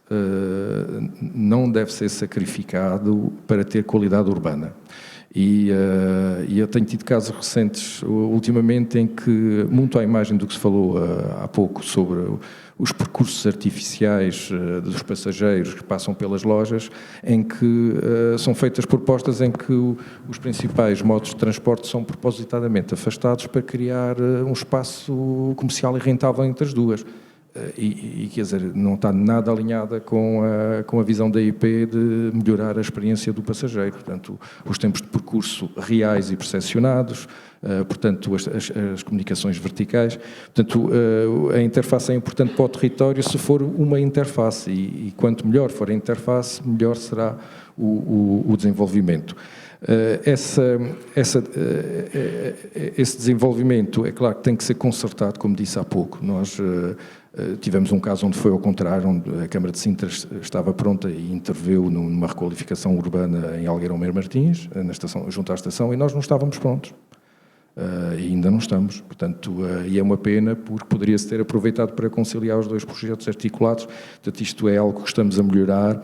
não deve ser sacrificado para ter qualidade urbana. E eu tenho tido casos recentes, ultimamente, em que, muito à imagem do que se falou há pouco sobre os percursos artificiais dos passageiros que passam pelas lojas, em que são feitas propostas em que os principais modos de transporte são propositadamente afastados para criar um espaço comercial e rentável entre as duas. Quer dizer, não está nada alinhada com a visão da IP de melhorar a experiência do passageiro. Portanto, os tempos de percurso reais e percepcionados, portanto, as comunicações verticais. Portanto, a interface é importante para o território se for uma interface e quanto melhor for a interface, melhor será o desenvolvimento. Esse desenvolvimento, é claro que tem que ser concertado, como disse há pouco. Nós tivemos um caso onde foi ao contrário, onde a Câmara de Sintra estava pronta e interveio numa requalificação urbana em Algueirão Meiro Martins, junto à estação, e nós não estávamos prontos. E ainda não estamos, portanto, e é uma pena porque poderia-se ter aproveitado para conciliar os dois projetos articulados. Portanto, isto é algo que estamos a melhorar,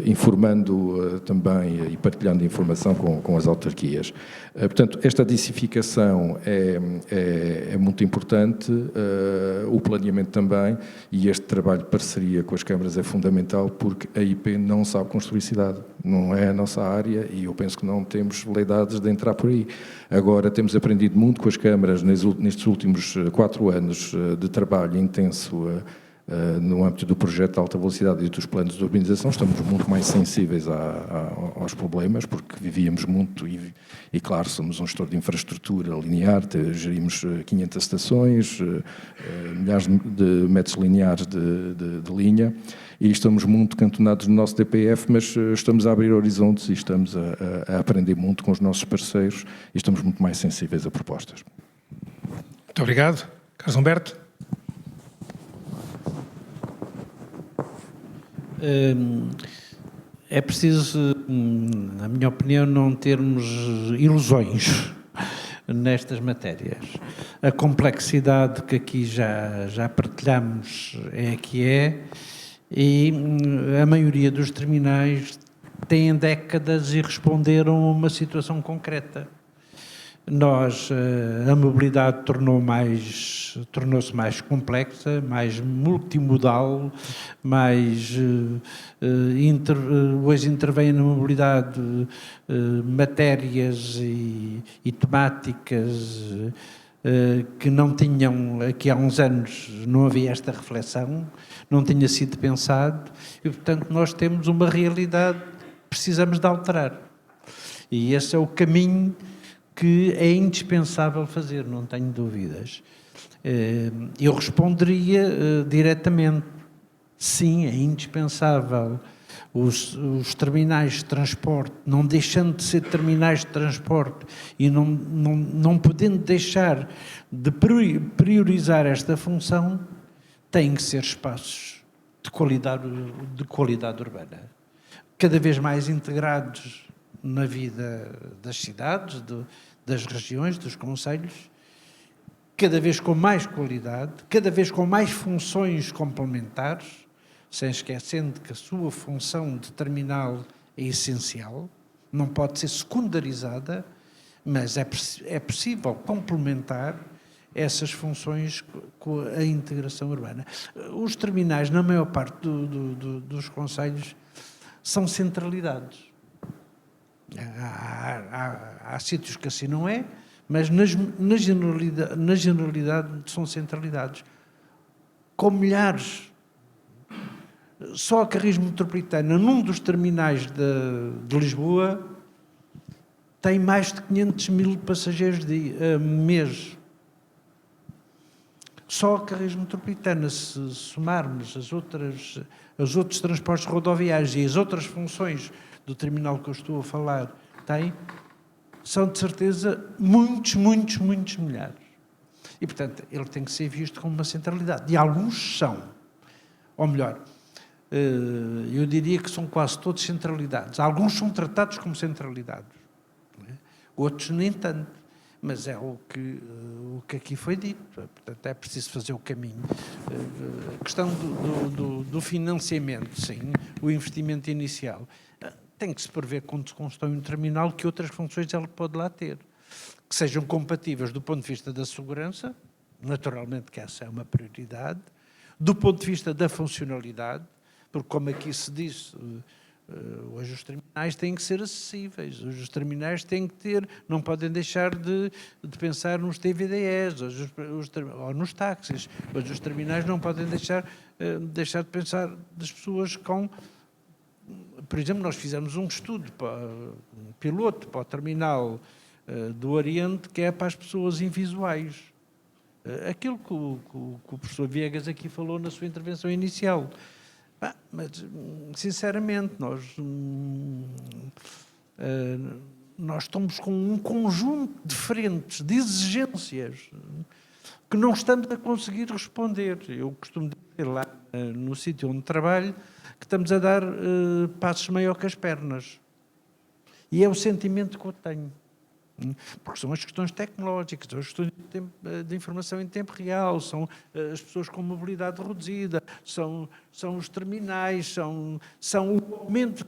informando também e partilhando informação com as autarquias. Portanto, esta diversificação é muito importante, o planeamento também, e este trabalho de parceria com as câmaras é fundamental porque a IP não sabe construir cidade, não é a nossa área e eu penso que não temos veleidades de entrar por aí. Agora, temos aprendido muito com as câmaras nestes últimos 4 anos de trabalho intenso no âmbito do projeto de alta velocidade e dos planos de urbanização. Estamos muito mais sensíveis aos problemas, porque vivíamos muito e claro, somos um gestor de infraestrutura linear, gerimos 500 estações, milhares de metros lineares de linha, e estamos muito cantonados no nosso DPF, mas estamos a abrir horizontes e estamos a aprender muito com os nossos parceiros e estamos muito mais sensíveis a propostas. Muito obrigado. Carlos Humberto. É preciso, na minha opinião, não termos ilusões nestas matérias. A complexidade que aqui já partilhamos é a que é, e a maioria dos terminais têm décadas e responderam a uma situação concreta. A mobilidade tornou-se mais complexa, mais multimodal, hoje intervém na mobilidade matérias e temáticas que não tinham, aqui há uns anos não havia esta reflexão, não tinha sido pensado, e portanto nós temos uma realidade que precisamos de alterar. E esse é o caminho que é indispensável fazer, não tenho dúvidas. Eu responderia diretamente, sim, é indispensável os terminais de transporte, não deixando de ser terminais de transporte e não podendo deixar de priorizar esta função, têm que ser espaços de qualidade urbana, cada vez mais integrados na vida das cidades, das regiões, dos concelhos, cada vez com mais qualidade, cada vez com mais funções complementares, sem esquecendo que a sua função de terminal é essencial, não pode ser secundarizada, mas é possível complementar essas funções com a integração urbana. Os terminais, na maior parte dos concelhos, são centralidades. Há sítios que assim não é, mas na generalidade são centralidades. Com milhares. Só a Carris Metropolitana, num dos terminais de Lisboa, tem mais de 500 mil passageiros mês. Só a Carris Metropolitana, se somarmos os outros transportes rodoviários e as outras funções do terminal que eu estou a falar, são de certeza muitos milhares. E, portanto, ele tem que ser visto como uma centralidade. E alguns são. Ou melhor, eu diria que são quase todos centralidades. Alguns são tratados como centralidades. Outros nem tanto. Mas é o que aqui foi dito. Portanto, é preciso fazer o caminho. A questão do financiamento, sim, o investimento inicial. Tem que se prever, quando se constrói um terminal, que outras funções ela pode lá ter. Que sejam compatíveis do ponto de vista da segurança, naturalmente que essa é uma prioridade, do ponto de vista da funcionalidade, porque como aqui se disse, hoje os terminais têm que ser acessíveis, hoje os terminais têm que ter, não podem deixar de pensar nos TVDEs, ou nos táxis, hoje os terminais não podem deixar de pensar das pessoas com... Por exemplo, nós fizemos um estudo, um piloto para o terminal do Oriente, que é para as pessoas invisuais. Aquilo que o professor Viegas aqui falou na sua intervenção inicial. Mas, sinceramente, nós estamos com um conjunto diferente de exigências que não estamos a conseguir responder. Eu costumo dizer lá no sítio onde trabalho que estamos a dar passos maior que as pernas. E é o sentimento que eu tenho. Porque são as questões tecnológicas, são as questões de informação em tempo real, são as pessoas com mobilidade reduzida, são os terminais, são o aumento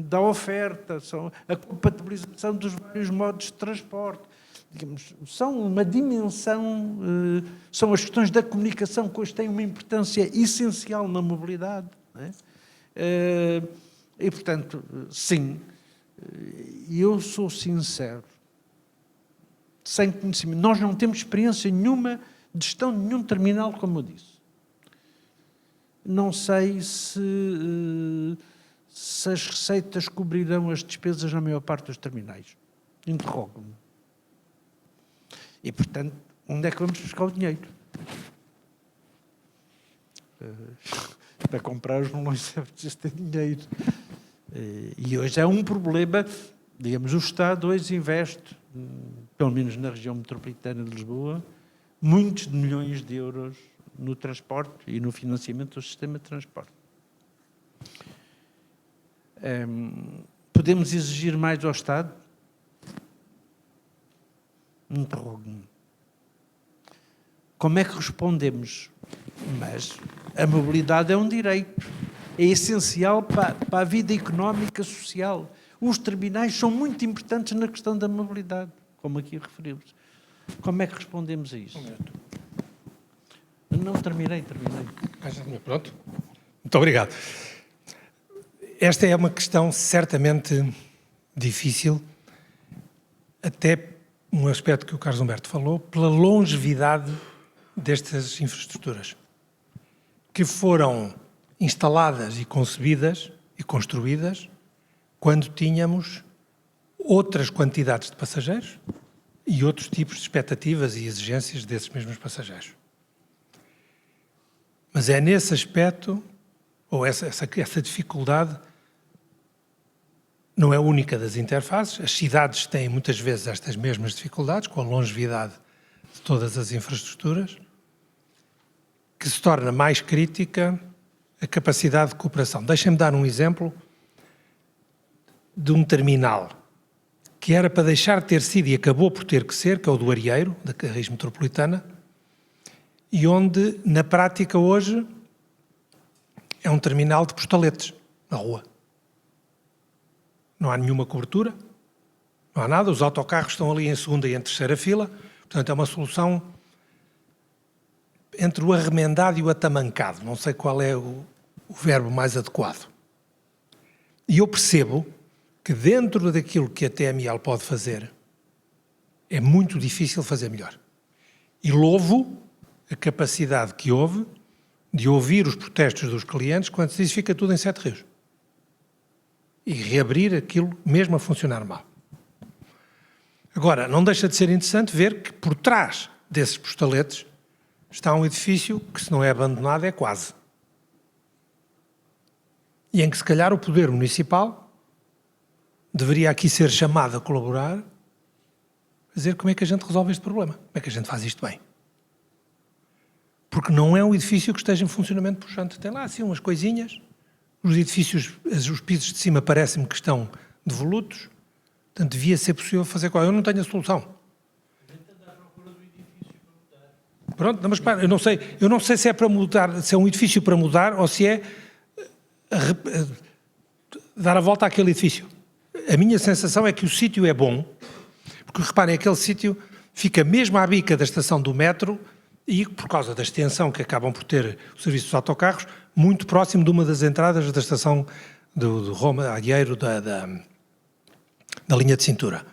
da oferta, são a compatibilização dos vários modos de transporte. Digamos, são uma dimensão, são as questões da comunicação que hoje têm uma importância essencial na mobilidade. Não é? E, portanto, sim, eu sou sincero, sem conhecimento. Nós não temos experiência nenhuma de gestão de nenhum terminal, como eu disse. Não sei se as receitas cobrirão as despesas na maior parte dos terminais. Interrogo-me. E, portanto, onde é que vamos buscar o dinheiro? Para comprar os melões é preciso ter dinheiro. E hoje é um problema, digamos, o Estado hoje investe, pelo menos na região metropolitana de Lisboa, muitos milhões de euros no transporte e no financiamento do sistema de transporte. Podemos exigir mais ao Estado? Interrogo-me. Como é que respondemos? Mas a mobilidade é um direito, é essencial para a vida económica, social. Os terminais são muito importantes na questão da mobilidade, como aqui referimos. Como é que respondemos a isso? Não, terminei. Pronto. Muito obrigado. Esta é uma questão certamente difícil, até um aspecto que o Carlos Humberto falou, pela longevidade destas infraestruturas, que foram instaladas e concebidas e construídas quando tínhamos outras quantidades de passageiros e outros tipos de expectativas e exigências desses mesmos passageiros. Mas é nesse aspecto, ou essa dificuldade, não é única das interfaces. As cidades têm muitas vezes estas mesmas dificuldades, com a longevidade de todas as infraestruturas, que se torna mais crítica a capacidade de cooperação. Deixem-me dar um exemplo de um terminal que era para deixar de ter sido e acabou por ter que ser, que é o do Arieiro, da Carris Metropolitana, e onde, na prática, hoje, é um terminal de postaletes na rua. Não há nenhuma cobertura, não há nada, os autocarros estão ali em segunda e em terceira fila, portanto é uma solução entre o arremendado e o atamancado, não sei qual é o verbo mais adequado. E eu percebo que dentro daquilo que a TML pode fazer, é muito difícil fazer melhor. E louvo a capacidade que houve de ouvir os protestos dos clientes quando se diz fica tudo em 7 rios. E reabrir aquilo mesmo a funcionar mal. Agora, não deixa de ser interessante ver que por trás desses postaletes está um edifício que, se não é abandonado, é quase. E em que, se calhar, o poder municipal deveria aqui ser chamado a colaborar, a dizer como é que a gente resolve este problema, como é que a gente faz isto bem. Porque não é um edifício que esteja em funcionamento puxante. Tem lá, assim, umas coisinhas. Os edifícios, os pisos de cima parecem-me que estão devolutos. Portanto, devia ser possível fazer qual? Eu não tenho a solução. Pronto, mas para, eu não sei se é para mudar, se é um edifício para mudar ou se é dar a volta àquele edifício. A minha sensação é que o sítio é bom, porque reparem, aquele sítio fica mesmo à bica da estação do metro e por causa da extensão que acabam por ter o serviço dos autocarros, muito próximo de uma das entradas da estação do Roma Alheiro da linha de cintura.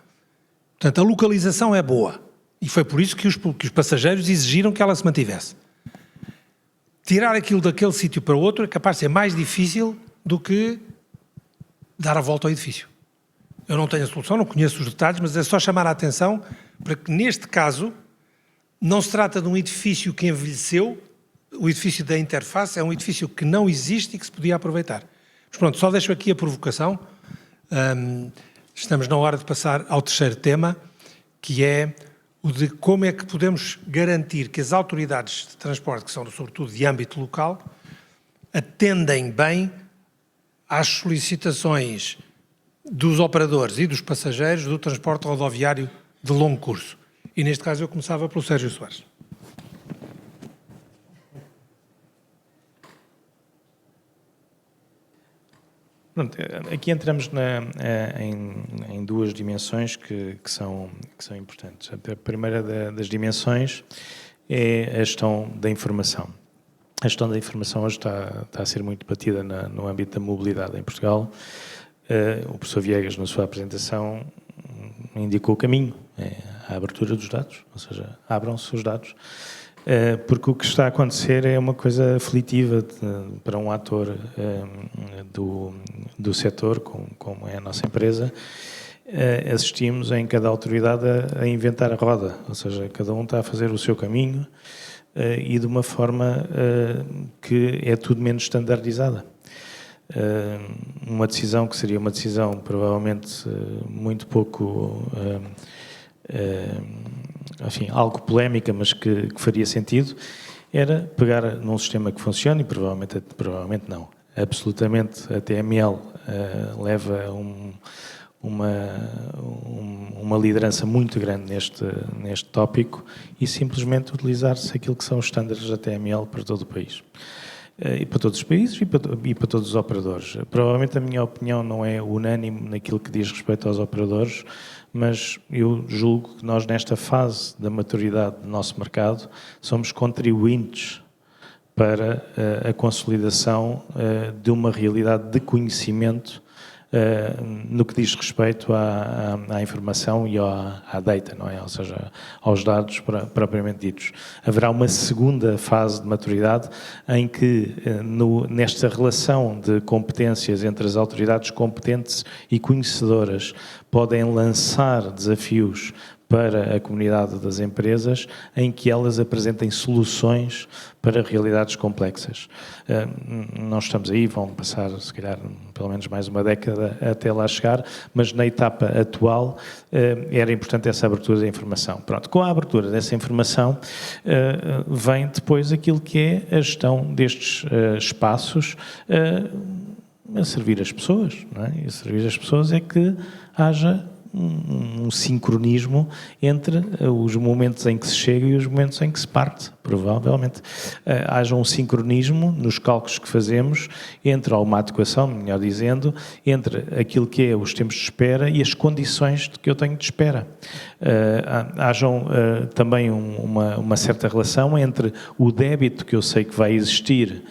Portanto, a localização é boa e foi por isso que os passageiros exigiram que ela se mantivesse. Tirar aquilo daquele sítio para outro é capaz de ser mais difícil do que dar a volta ao edifício. Eu não tenho a solução, não conheço os detalhes, mas é só chamar a atenção para que, neste caso, não se trata de um edifício que envelheceu, o edifício da interface é um edifício que não existe e que se podia aproveitar. Mas pronto, só deixo aqui a provocação. Estamos na hora de passar ao terceiro tema, que é o de como é que podemos garantir que as autoridades de transporte, que são sobretudo de âmbito local, atendem bem às solicitações dos operadores e dos passageiros do transporte rodoviário de longo curso. E neste caso eu começava pelo Sérgio Soares. Pronto, aqui entramos em duas dimensões que são importantes. A primeira das dimensões é a gestão da informação. A gestão da informação hoje está a ser muito debatida no âmbito da mobilidade em Portugal. O professor Viegas, na sua apresentação, indicou o caminho, a abertura dos dados, ou seja, abram-se os dados, porque o que está a acontecer é uma coisa aflitiva para um ator do setor, como é a nossa empresa. Assistimos em cada autoridade a inventar a roda, ou seja, cada um está a fazer o seu caminho e de uma forma que é tudo menos standardizada. Uma decisão que seria uma decisão provavelmente muito pouco, enfim, algo polémica, mas que faria sentido, era pegar num sistema que funciona e provavelmente não. Absolutamente a TML leva uma liderança muito grande neste tópico e simplesmente utilizar-se aquilo que são os estándares da TML para todo o país. E para todos os países e para todos os operadores. Provavelmente a minha opinião não é unânime naquilo que diz respeito aos operadores, mas eu julgo que nós, nesta fase da maturidade do nosso mercado, somos contribuintes para a consolidação de uma realidade de conhecimento no que diz respeito à informação e à data, não é? Ou seja, aos dados propriamente ditos. Haverá uma segunda fase de maturidade em que, nesta relação de competências entre as autoridades competentes e conhecedoras, podem lançar desafios para a comunidade das empresas em que elas apresentem soluções para realidades complexas. Nós estamos aí, vão passar, se calhar, pelo menos mais uma década até lá chegar, mas na etapa atual era importante essa abertura da informação. Pronto, com a abertura dessa informação vem depois aquilo que é a gestão destes espaços a servir as pessoas, não é? E a servir as pessoas é que haja um sincronismo entre os momentos em que se chega e os momentos em que se parte, provavelmente. Haja um sincronismo nos cálculos que fazemos entre uma adequação, melhor dizendo, entre aquilo que é os tempos de espera e as condições que eu tenho de espera. Hajam também uma certa relação entre o débito que eu sei que vai existir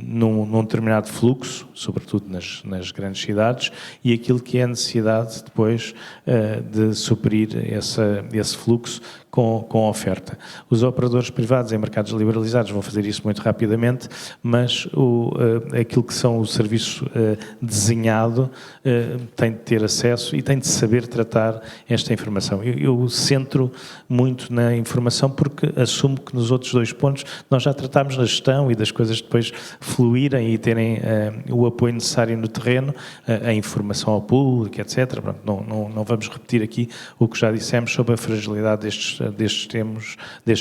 num determinado fluxo, sobretudo nas grandes cidades, e aquilo que é a necessidade depois de suprir esse fluxo com a oferta. Os operadores privados em mercados liberalizados vão fazer isso muito rapidamente, mas aquilo que são o serviço desenhado tem de ter acesso e tem de saber tratar esta informação. Eu centro muito na informação porque assumo que nos outros dois pontos nós já tratámos da gestão e das coisas depois fluírem e terem o apoio necessário no terreno, a informação ao público, etc. Pronto, não vamos repetir aqui o que já dissemos sobre a fragilidade destes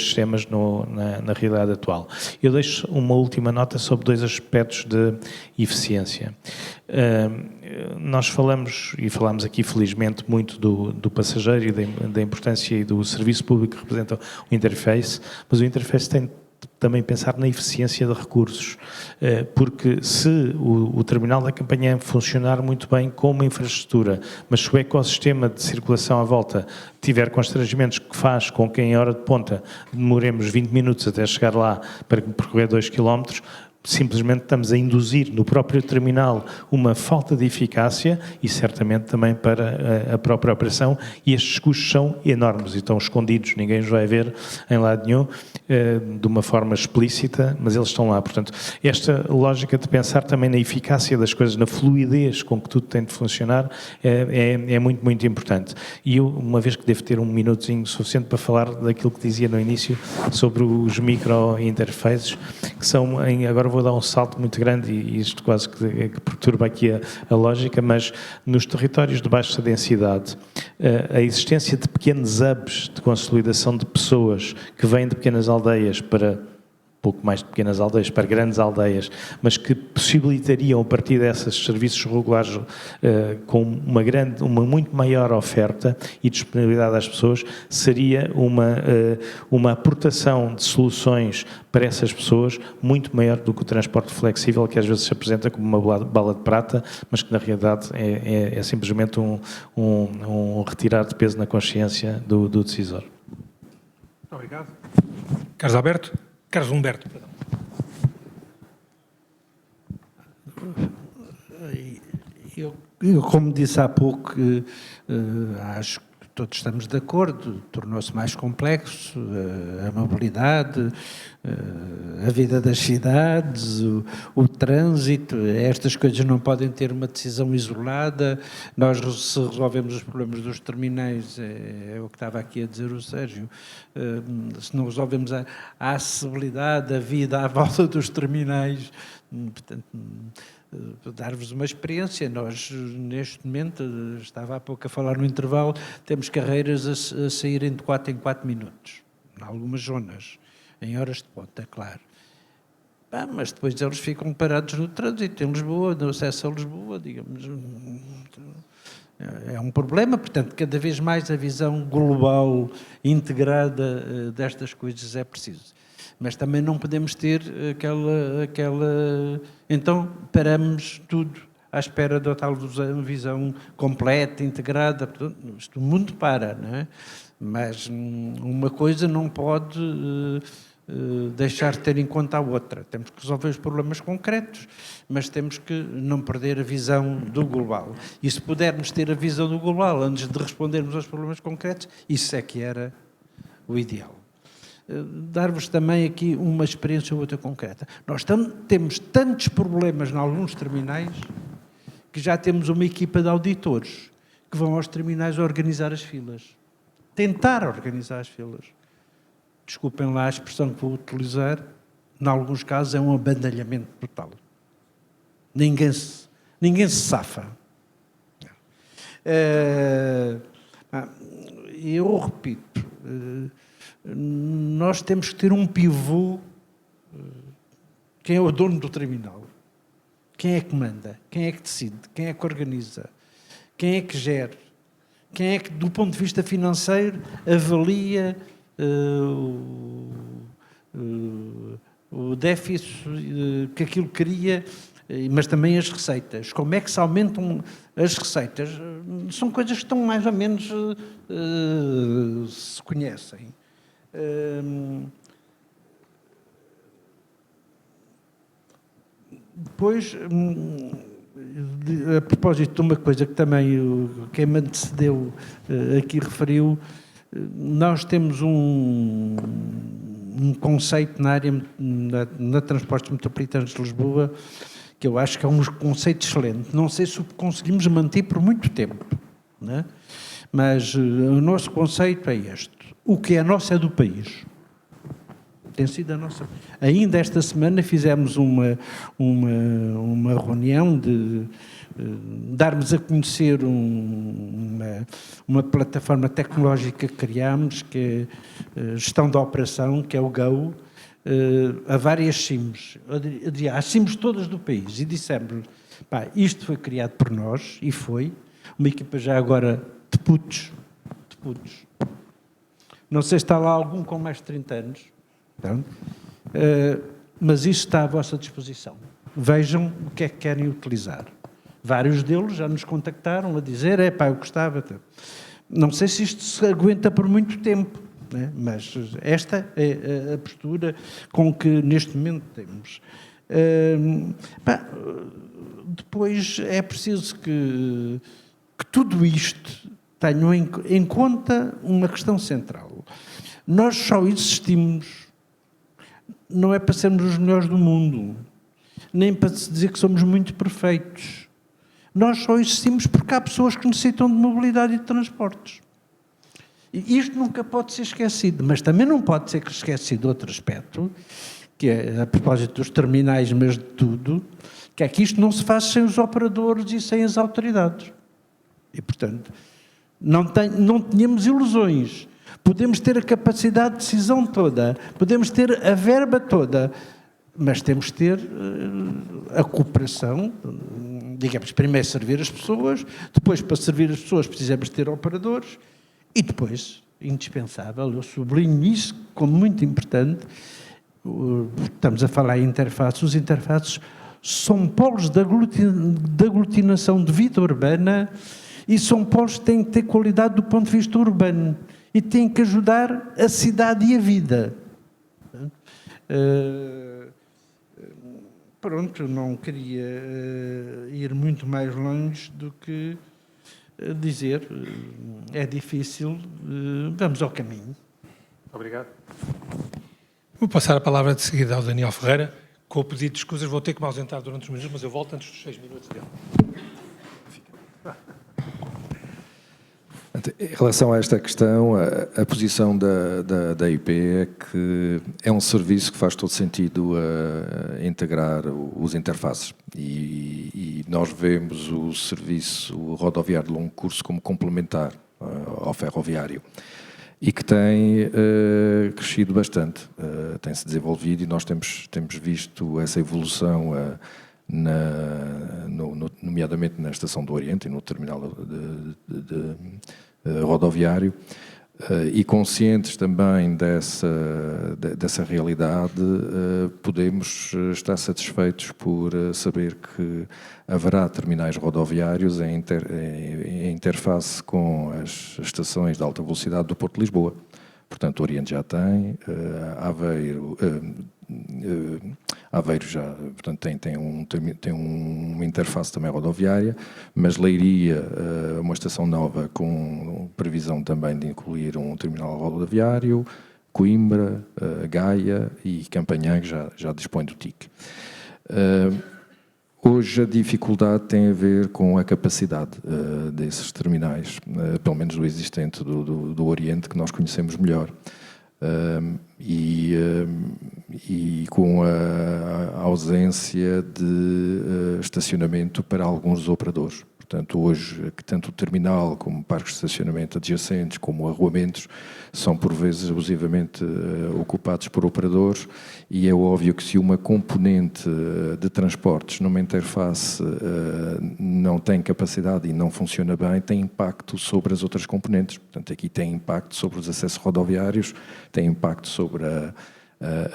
temas na realidade atual. Eu deixo uma última nota sobre dois aspectos de eficiência. Nós falámos aqui felizmente muito do passageiro e da importância e do serviço público que representa o interface, mas o interface tem também pensar na eficiência de recursos, porque se o terminal da Campanhã funcionar muito bem como infraestrutura, mas se o ecossistema de circulação à volta tiver constrangimentos que faz com que em hora de ponta demoremos 20 minutos até chegar lá para percorrer 2 km, simplesmente estamos a induzir no próprio terminal uma falta de eficácia e certamente também para a própria operação, e estes custos são enormes e estão escondidos, ninguém os vai ver em lado nenhum de uma forma explícita, mas eles estão lá. Portanto, esta lógica de pensar também na eficácia das coisas, na fluidez com que tudo tem de funcionar é muito, muito importante. E eu, uma vez que devo ter um minutozinho suficiente para falar daquilo que dizia no início sobre os micro-interfaces, que são, agora vou dar um salto muito grande e isto quase que perturba aqui a lógica, mas nos territórios de baixa densidade, a existência de pequenos hubs de consolidação de pessoas que vêm de pequenas aldeias para pouco mais de pequenas aldeias, para grandes aldeias, mas que possibilitariam, a partir desses serviços regulares, com uma muito maior oferta e disponibilidade às pessoas, seria uma aportação de soluções para essas pessoas muito maior do que o transporte flexível, que às vezes se apresenta como uma bala de prata, mas que na realidade é simplesmente um retirar de peso na consciência do decisor. Muito obrigado. Carlos Humberto, perdão. Eu, como disse há pouco, acho que todos estamos de acordo, tornou-se mais complexo a mobilidade, a vida das cidades, o trânsito, estas coisas não podem ter uma decisão isolada. Nós, se resolvemos os problemas dos terminais, é o que estava aqui a dizer o Sérgio, se não resolvemos a acessibilidade, a vida à volta dos terminais, portanto, dar-vos uma experiência, nós neste momento, estava há pouco a falar no intervalo, temos carreiras a saírem de 4 em 4 minutos, em algumas zonas, em horas de ponta, claro. Mas depois eles ficam parados no trânsito em Lisboa, no acesso a Lisboa, digamos. É um problema, portanto, cada vez mais a visão global, integrada destas coisas é preciso. Mas também não podemos ter aquela... Então, paramos tudo à espera da tal visão completa, integrada. Portanto, o mundo para, não é? Mas uma coisa não pode deixar de ter em conta a outra. Temos que resolver os problemas concretos, mas temos que não perder a visão do global. E se pudermos ter a visão do global antes de respondermos aos problemas concretos, isso é que era o ideal. Dar-vos também aqui uma experiência ou outra concreta. Nós temos tantos problemas em alguns terminais que já temos uma equipa de auditores que vão aos terminais organizar as filas. Tentar organizar as filas. Desculpem lá a expressão que vou utilizar, em alguns casos é um abandalhamento total. Ninguém se safa. Eu repito, nós temos que ter um pivô. Quem é o dono do terminal? Quem é que manda? Quem é que decide? Quem é que organiza? Quem é que gera? Quem é que, do ponto de vista financeiro, avalia o déficit que aquilo cria, mas também as receitas? Como é que se aumentam as receitas? São coisas que estão mais ou menos se conhecem. Depois, a propósito de uma coisa que também quem me antecedeu aqui referiu, nós temos um conceito na área, na Transportes Metropolitanos de Lisboa, que eu acho que é um conceito excelente. Não sei se o conseguimos manter por muito tempo, não é? Mas o nosso conceito é este. O que é nosso é do país. Tem sido a nossa. Ainda esta semana fizemos uma reunião de darmos a conhecer uma plataforma tecnológica que criámos, que é gestão da operação, que é o GO, a várias CIMs, as CIMs todas do país, e dissemos, isto foi criado por nós, e foi, uma equipa já agora de putos. Não sei se está lá algum com mais de 30 anos, então, Mas isso está à vossa disposição. Vejam o que é que querem utilizar. Vários deles já nos contactaram a dizer, eu gostava. Não sei se isto se aguenta por muito tempo, né? Mas esta é a postura com que neste momento temos. Depois é preciso que tudo isto tenha em conta uma questão central. Nós só existimos, não é para sermos os melhores do mundo, nem para se dizer que somos muito perfeitos. Nós só existimos porque há pessoas que necessitam de mobilidade e de transportes. E isto nunca pode ser esquecido, mas também não pode ser esquecido outro aspecto, que é, a propósito dos terminais, mas de tudo, que é que isto não se faz sem os operadores e sem as autoridades. E, portanto, não tenhamos ilusões. Podemos ter a capacidade de decisão toda, podemos ter a verba toda, mas temos de ter a cooperação, digamos, primeiro servir as pessoas, depois, para servir as pessoas, precisamos ter operadores, e depois, indispensável, eu sublinho isso como muito importante, estamos a falar em interfaces, os interfaces são polos de aglutinação de vida urbana e são polos que têm que ter qualidade do ponto de vista urbano e têm que ajudar a cidade e a vida. Pronto, não queria ir muito mais longe do que dizer, é difícil, vamos ao caminho. Obrigado. Vou passar a palavra de seguida ao Daniel Ferreira, com o pedido de escusas, vou ter que me ausentar durante os minutos, mas eu volto antes dos 6 minutos dele. Em relação a esta questão, a posição da IP é que é um serviço que faz todo sentido integrar os interfaces e nós vemos o serviço rodoviário de longo curso como complementar ao ferroviário e que tem crescido bastante, tem-se desenvolvido e nós temos visto essa evolução nomeadamente na Estação do Oriente e no terminal rodoviário, e conscientes também dessa realidade, podemos estar satisfeitos por saber que haverá terminais rodoviários em interface com as estações de alta velocidade do Porto de Lisboa. Portanto, o Oriente já tem, Aveiro já, portanto, tem uma interface também rodoviária, mas Leiria, uma estação nova com previsão também de incluir um terminal rodoviário, Coimbra, Gaia e Campanhã, que já dispõe do TIC. Hoje a dificuldade tem a ver com a capacidade desses terminais, pelo menos do existente do Oriente, que nós conhecemos melhor. E com a ausência de estacionamento para alguns operadores. Portanto, hoje, tanto o terminal como parques de estacionamento adjacentes, como arruamentos, são por vezes abusivamente ocupados por operadores e é óbvio que se uma componente de transportes numa interface não tem capacidade e não funciona bem, tem impacto sobre as outras componentes. Portanto, aqui tem impacto sobre os acessos rodoviários, tem impacto sobre a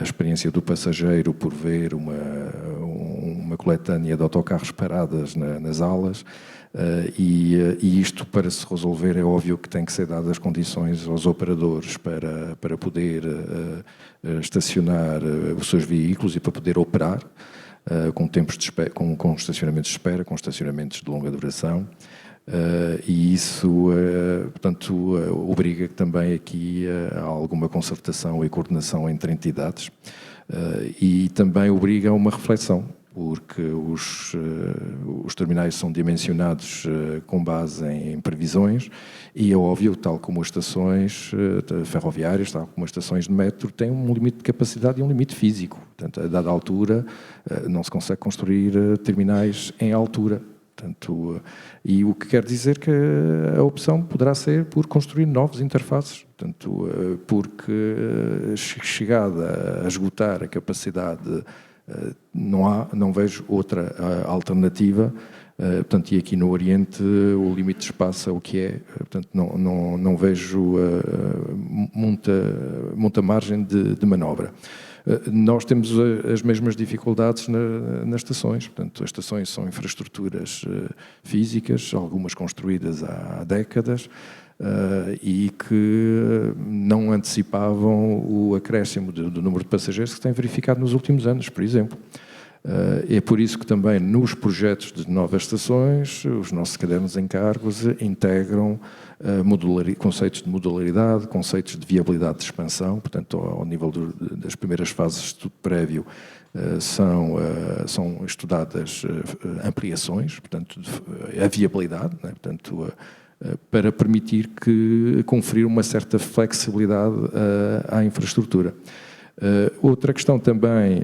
experiência do passageiro por ver uma coletânea de autocarros paradas nas alas, e isto, para se resolver, é óbvio que tem que ser dadas condições aos operadores para poder estacionar os seus veículos e para poder operar com tempos de espera, com estacionamentos de espera, com estacionamentos de longa duração. E isso, portanto, obriga também aqui a alguma concertação e coordenação entre entidades e também obriga a uma reflexão, porque os terminais são dimensionados com base em previsões e é óbvio, tal como as estações ferroviárias, tal como as estações de metro, têm um limite de capacidade e um limite físico. Portanto, a dada altura não se consegue construir terminais em altura. Portanto, e o que quer dizer que a opção poderá ser por construir novos interfaces, portanto, porque chegada a esgotar a capacidade, não vejo outra alternativa. Portanto, e aqui no Oriente o limite de espaço é o que é, portanto não vejo muita margem de manobra. Nós temos as mesmas dificuldades nas estações. Portanto, as estações são infraestruturas físicas, algumas construídas há décadas, e que não antecipavam o acréscimo do número de passageiros que se tem verificado nos últimos anos, por exemplo. É por isso que também nos projetos de novas estações, os nossos cadernos de encargos integram conceitos de modularidade, conceitos de viabilidade de expansão, portanto, ao nível das primeiras fases de estudo prévio, são estudadas ampliações, portanto, a viabilidade, né? Portanto, para permitir conferir uma certa flexibilidade à infraestrutura. Outra questão também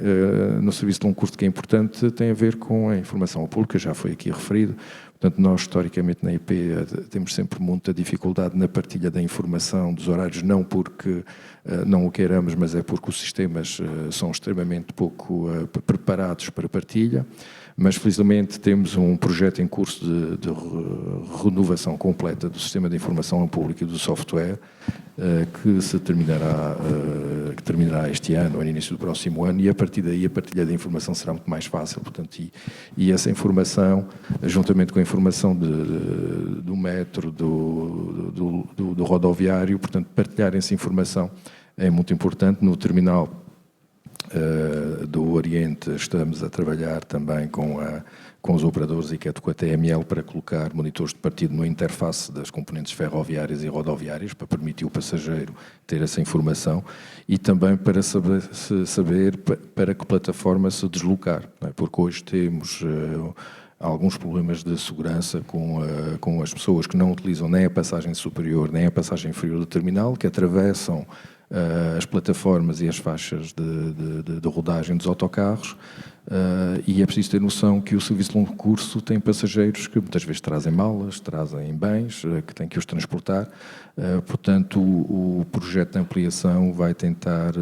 no serviço de longo curso que é importante tem a ver com a informação pública, já foi aqui referido. Portanto, nós historicamente na IP temos sempre muita dificuldade na partilha da informação dos horários, não porque não o queiramos, mas é porque os sistemas são extremamente pouco preparados para partilha. Mas felizmente temos um projeto em curso de renovação completa do sistema de informação pública e do software que terminará este ano ou no início do próximo ano, e a partir daí a partilha da informação será muito mais fácil, portanto, e essa informação, juntamente com a informação do metro, do rodoviário, portanto, partilhar essa informação é muito importante. No terminal do Oriente estamos a trabalhar também com os operadores e com a TML para colocar monitores de partido na interface das componentes ferroviárias e rodoviárias para permitir o passageiro ter essa informação e também para saber para que plataforma se deslocar, não é? Porque hoje temos alguns problemas de segurança com as pessoas que não utilizam nem a passagem superior nem a passagem inferior do terminal, que atravessam as plataformas e as faixas de rodagem dos autocarros, e é preciso ter noção que o serviço de longo curso tem passageiros que muitas vezes trazem malas, trazem bens, que têm que os transportar. Portanto, o projeto de ampliação vai tentar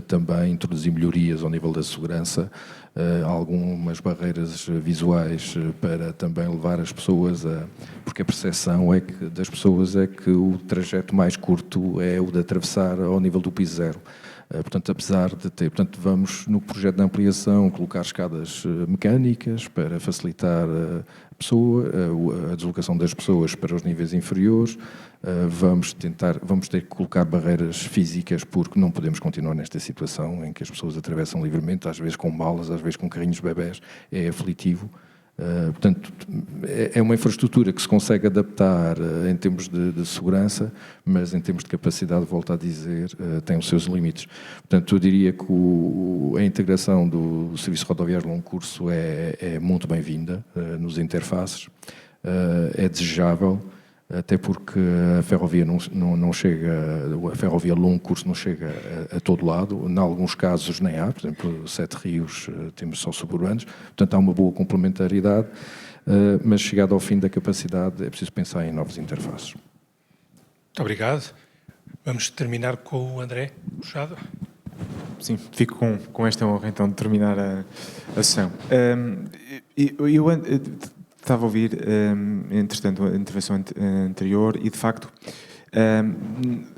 também introduzir melhorias ao nível da segurança, algumas barreiras visuais para também levar as pessoas porque a percepção das pessoas é que o trajeto mais curto é o de atravessar ao nível do piso zero. Portanto, apesar de ter... Portanto, vamos, no projeto de ampliação, colocar escadas mecânicas para facilitar a deslocação das pessoas para os níveis inferiores. Vamos ter que colocar barreiras físicas, porque não podemos continuar nesta situação em que as pessoas atravessam livremente, às vezes com malas, às vezes com carrinhos de bebés. É aflitivo. Portanto, é uma infraestrutura que se consegue adaptar em termos de segurança, mas em termos de capacidade, volto a dizer, tem os seus limites. Portanto, eu diria que a integração do serviço rodoviário de longo curso é muito bem-vinda nos interfaces, é desejável, até porque a ferrovia não chega, a ferrovia longo curso não chega a todo lado, em alguns casos nem há, por exemplo, Sete Rios temos só suburbanos, portanto há uma boa complementaridade, mas chegado ao fim da capacidade é preciso pensar em novas interfaces. Muito obrigado. Vamos terminar com o André Puxado. Sim, fico com esta honra então de terminar a sessão. Estava a ouvir, entretanto, a intervenção anterior e, de facto,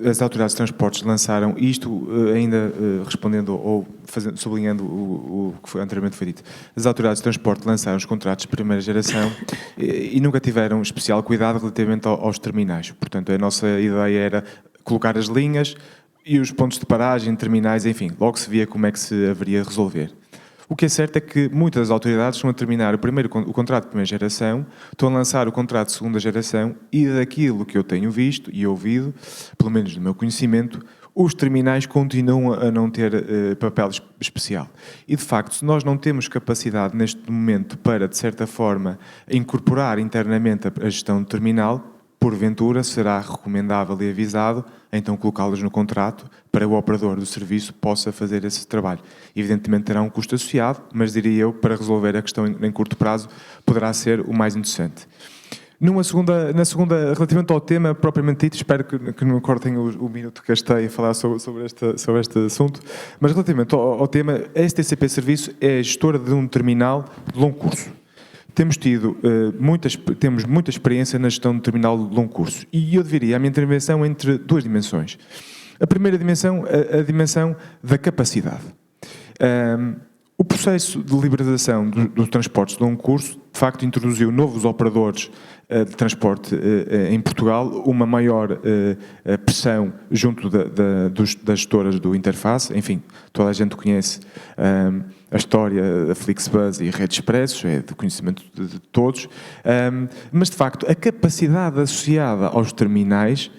as autoridades de transportes lançaram isto, ainda respondendo ou sublinhando o que anteriormente foi dito. As autoridades de transporte lançaram os contratos de primeira geração e nunca tiveram especial cuidado relativamente aos terminais. Portanto, a nossa ideia era colocar as linhas e os pontos de paragem, terminais, enfim, logo se via como é que se haveria de resolver. O que é certo é que muitas autoridades estão a terminar o contrato de primeira geração, estão a lançar o contrato de segunda geração e daquilo que eu tenho visto e ouvido, pelo menos do meu conhecimento, os terminais continuam a não ter papel especial. E, de facto, se nós não temos capacidade neste momento para, de certa forma, incorporar internamente a gestão do terminal, porventura será recomendável e avisado então colocá-las no contrato para o operador do serviço possa fazer esse trabalho. Evidentemente terá um custo associado, mas diria eu, para resolver a questão em curto prazo, poderá ser o mais interessante. Na segunda, relativamente ao tema propriamente dito, espero que não cortem o minuto que gastei a falar sobre este assunto, mas relativamente ao tema, a STCP Serviço é a gestora de um terminal de longo curso. Temos muita experiência na gestão de terminal de longo curso e eu dividiria a minha intervenção entre duas dimensões. A primeira dimensão, a dimensão da capacidade. O processo de liberalização dos transportes de longo curso, de facto, introduziu novos operadores de transporte em Portugal, uma maior pressão junto das gestoras do Interface. Enfim, toda a gente conhece a história da Flixbus e Rede Expressos, é de conhecimento de todos, mas, de facto, a capacidade associada aos terminais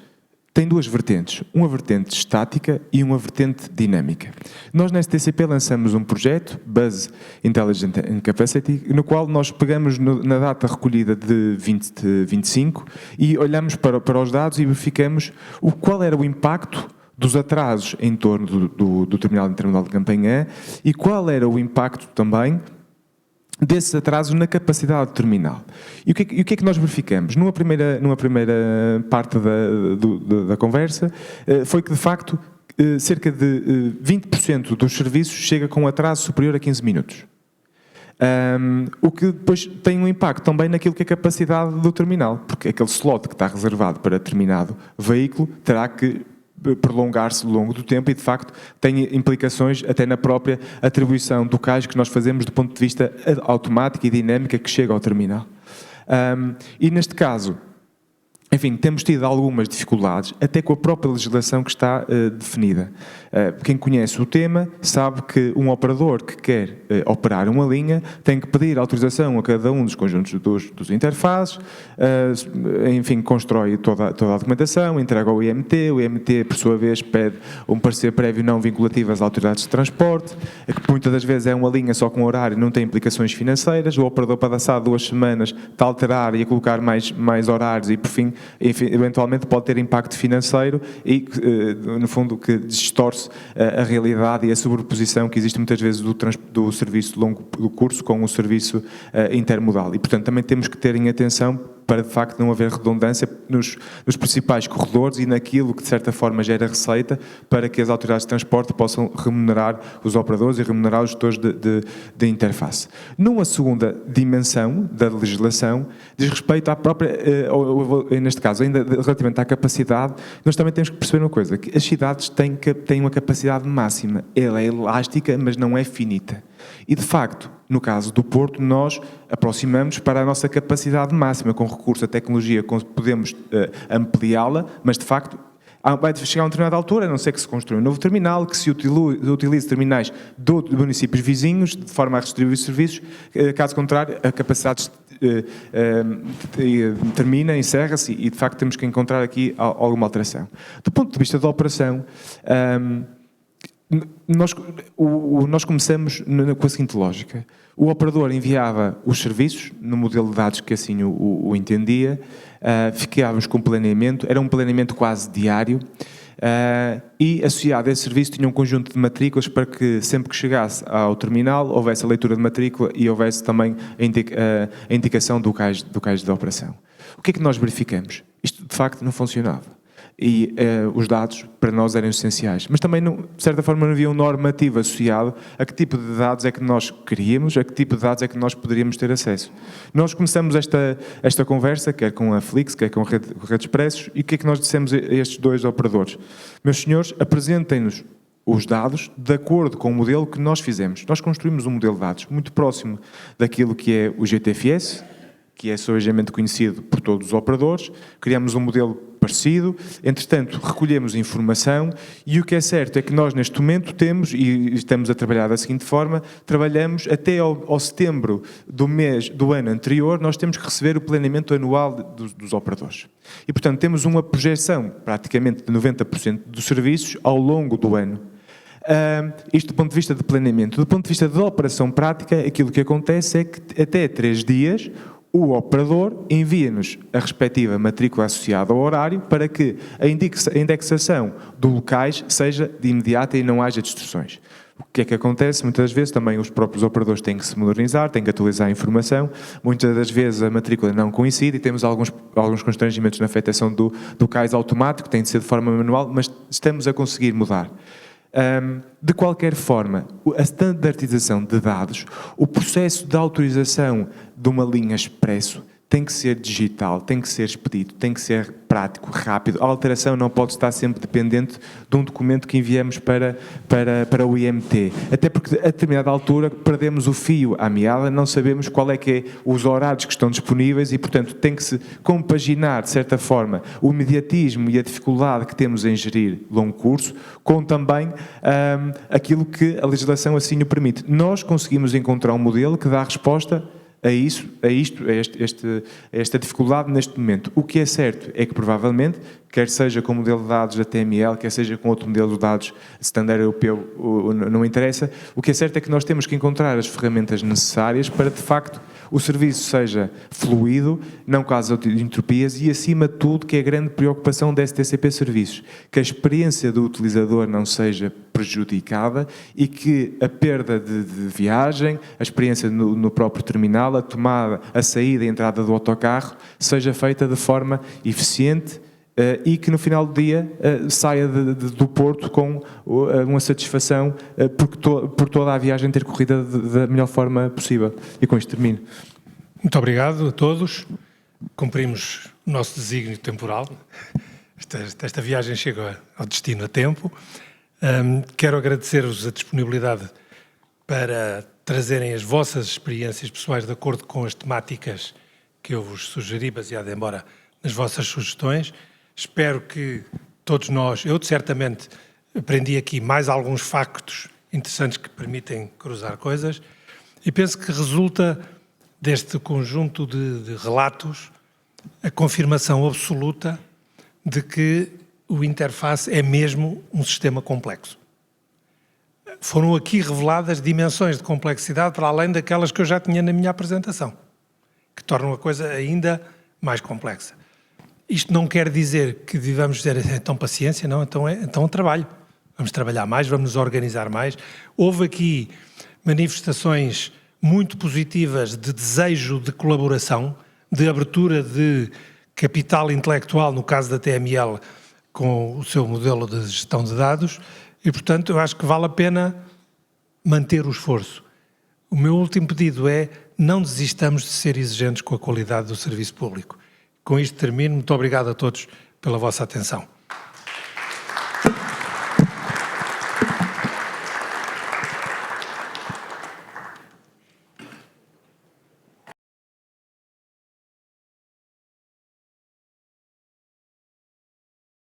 tem duas vertentes, uma vertente estática e uma vertente dinâmica. Nós na STCP lançamos um projeto, Bus Intelligent and Capacity, no qual nós pegamos na data recolhida de 2025 e olhamos para os dados e verificamos qual era o impacto dos atrasos em torno do terminal intermodal de Campanhã e qual era o impacto também desses atrasos na capacidade terminal. E o que é que nós verificamos? Numa primeira parte da conversa, foi que, de facto, cerca de 20% dos serviços chega com um atraso superior a 15 minutos. O que depois tem um impacto também naquilo que é a capacidade do terminal, porque aquele slot que está reservado para determinado veículo terá que prolongar-se ao longo do tempo e, de facto, tem implicações até na própria atribuição do cais que nós fazemos do ponto de vista automático e dinâmica que chega ao terminal. E, neste caso, enfim, temos tido algumas dificuldades, até com a própria legislação que está definida. Quem conhece o tema sabe que um operador que quer operar uma linha tem que pedir autorização a cada um dos conjuntos dos interfaces, enfim, constrói toda a documentação, entrega ao IMT, o IMT, por sua vez, pede um parecer prévio não vinculativo às autoridades de transporte, que muitas das vezes é uma linha só com horário e não tem implicações financeiras, o operador para passar 2 semanas está a alterar e a colocar mais horários e, por fim, eventualmente pode ter impacto financeiro e, no fundo, que distorce a realidade e a sobreposição que existe muitas vezes do serviço de longo curso com o serviço intermodal. E, portanto, também temos que ter em atenção para, de facto, não haver redundância nos principais corredores e naquilo que, de certa forma, gera receita para que as autoridades de transporte possam remunerar os operadores e remunerar os gestores de interface. Numa segunda dimensão da legislação, diz respeito à própria, neste caso, ainda relativamente à capacidade, nós também temos que perceber uma coisa, que as cidades têm uma capacidade máxima. Ela é elástica, mas não é finita. E, de facto, no caso do Porto, nós aproximamos para a nossa capacidade máxima. Com recurso à tecnologia podemos ampliá-la, mas, de facto, vai chegar a uma determinada altura, a não ser que se construa um novo terminal, que se utilize terminais de municípios vizinhos, de forma a redistribuir serviços. Caso contrário, a capacidade termina, encerra-se e, de facto, temos que encontrar aqui alguma alteração. Do ponto de vista da operação, nós começamos com a seguinte lógica. O operador enviava os serviços no modelo de dados que assim o entendia, ficávamos com planeamento, era um planeamento quase diário, e associado a esse serviço tinha um conjunto de matrículas para que sempre que chegasse ao terminal houvesse a leitura de matrícula e houvesse também a indicação do cais de operação. O que é que nós verificamos? Isto de facto não funcionava. E os dados para nós eram essenciais. Mas também, de certa forma, não havia um normativo associado a que tipo de dados é que nós queríamos, a que tipo de dados é que nós poderíamos ter acesso. Nós começamos esta conversa, quer com a Flix, quer com a Rede Expressos, e o que é que nós dissemos a estes dois operadores? Meus senhores, apresentem-nos os dados de acordo com o modelo que nós fizemos. Nós construímos um modelo de dados muito próximo daquilo que é o GTFS, que é suavemente conhecido por todos os operadores, criamos um modelo parecido, entretanto recolhemos informação e o que é certo é que nós neste momento temos, e estamos a trabalhar da seguinte forma, trabalhamos até ao setembro do ano anterior, nós temos que receber o planeamento anual dos operadores. E portanto temos uma projeção praticamente de 90% dos serviços ao longo do ano. Isto do ponto de vista de planeamento. Do ponto de vista da operação prática, aquilo que acontece é que até 3 dias o operador envia-nos a respectiva matrícula associada ao horário para que a indexação do locais seja de imediata e não haja distorções. O que é que acontece? Muitas das vezes também os próprios operadores têm que se modernizar, têm que atualizar a informação, muitas das vezes a matrícula não coincide e temos alguns constrangimentos na afetação do cais automático, tem de ser de forma manual, mas estamos a conseguir mudar. De qualquer forma, a standardização de dados, o processo de autorização de uma linha expresso tem que ser digital, tem que ser expedito, tem que ser prático, rápido. A alteração não pode estar sempre dependente de um documento que enviamos para o IMT. Até porque, a determinada altura, perdemos o fio à meada, não sabemos qual é que é os horários que estão disponíveis e, portanto, tem que se compaginar, de certa forma, o imediatismo e a dificuldade que temos em gerir longo curso, com também aquilo que a legislação assim o permite. Nós conseguimos encontrar um modelo que dá resposta a esta dificuldade neste momento. O que é certo é que, provavelmente, quer seja com o modelo de dados da TML, quer seja com outro modelo de dados standard europeu, não interessa, o que é certo é que nós temos que encontrar as ferramentas necessárias para, de facto, o serviço seja fluido, não cause entropias e, acima de tudo, que é a grande preocupação da STCP Serviços, que a experiência do utilizador não seja prejudicada e que a perda de viagem, a experiência no próprio terminal, a tomada, a saída e a entrada do autocarro seja feita de forma eficiente e que no final do dia saia do Porto com uma satisfação por toda a viagem ter corrido da melhor forma possível. E com isto termino. Muito obrigado a todos. Cumprimos o nosso desígnio temporal. Esta viagem chega ao destino a tempo. Quero agradecer-vos a disponibilidade para trazerem as vossas experiências pessoais de acordo com as temáticas que eu vos sugeri, baseado embora nas vossas sugestões. Espero que todos nós, eu certamente aprendi aqui mais alguns factos interessantes que permitem cruzar coisas e penso que resulta deste conjunto de relatos a confirmação absoluta de que o interface é mesmo um sistema complexo. Foram aqui reveladas dimensões de complexidade para além daquelas que eu já tinha na minha apresentação, que tornam a coisa ainda mais complexa. Isto não quer dizer que devamos dizer, então paciência, não, então trabalho. Vamos trabalhar mais, vamos nos organizar mais. Houve aqui manifestações muito positivas de desejo de colaboração, de abertura de capital intelectual, no caso da TML, com o seu modelo de gestão de dados, e, portanto, eu acho que vale a pena manter o esforço. O meu último pedido é não desistamos de ser exigentes com a qualidade do serviço público. Com isto termino. Muito obrigado a todos pela vossa atenção.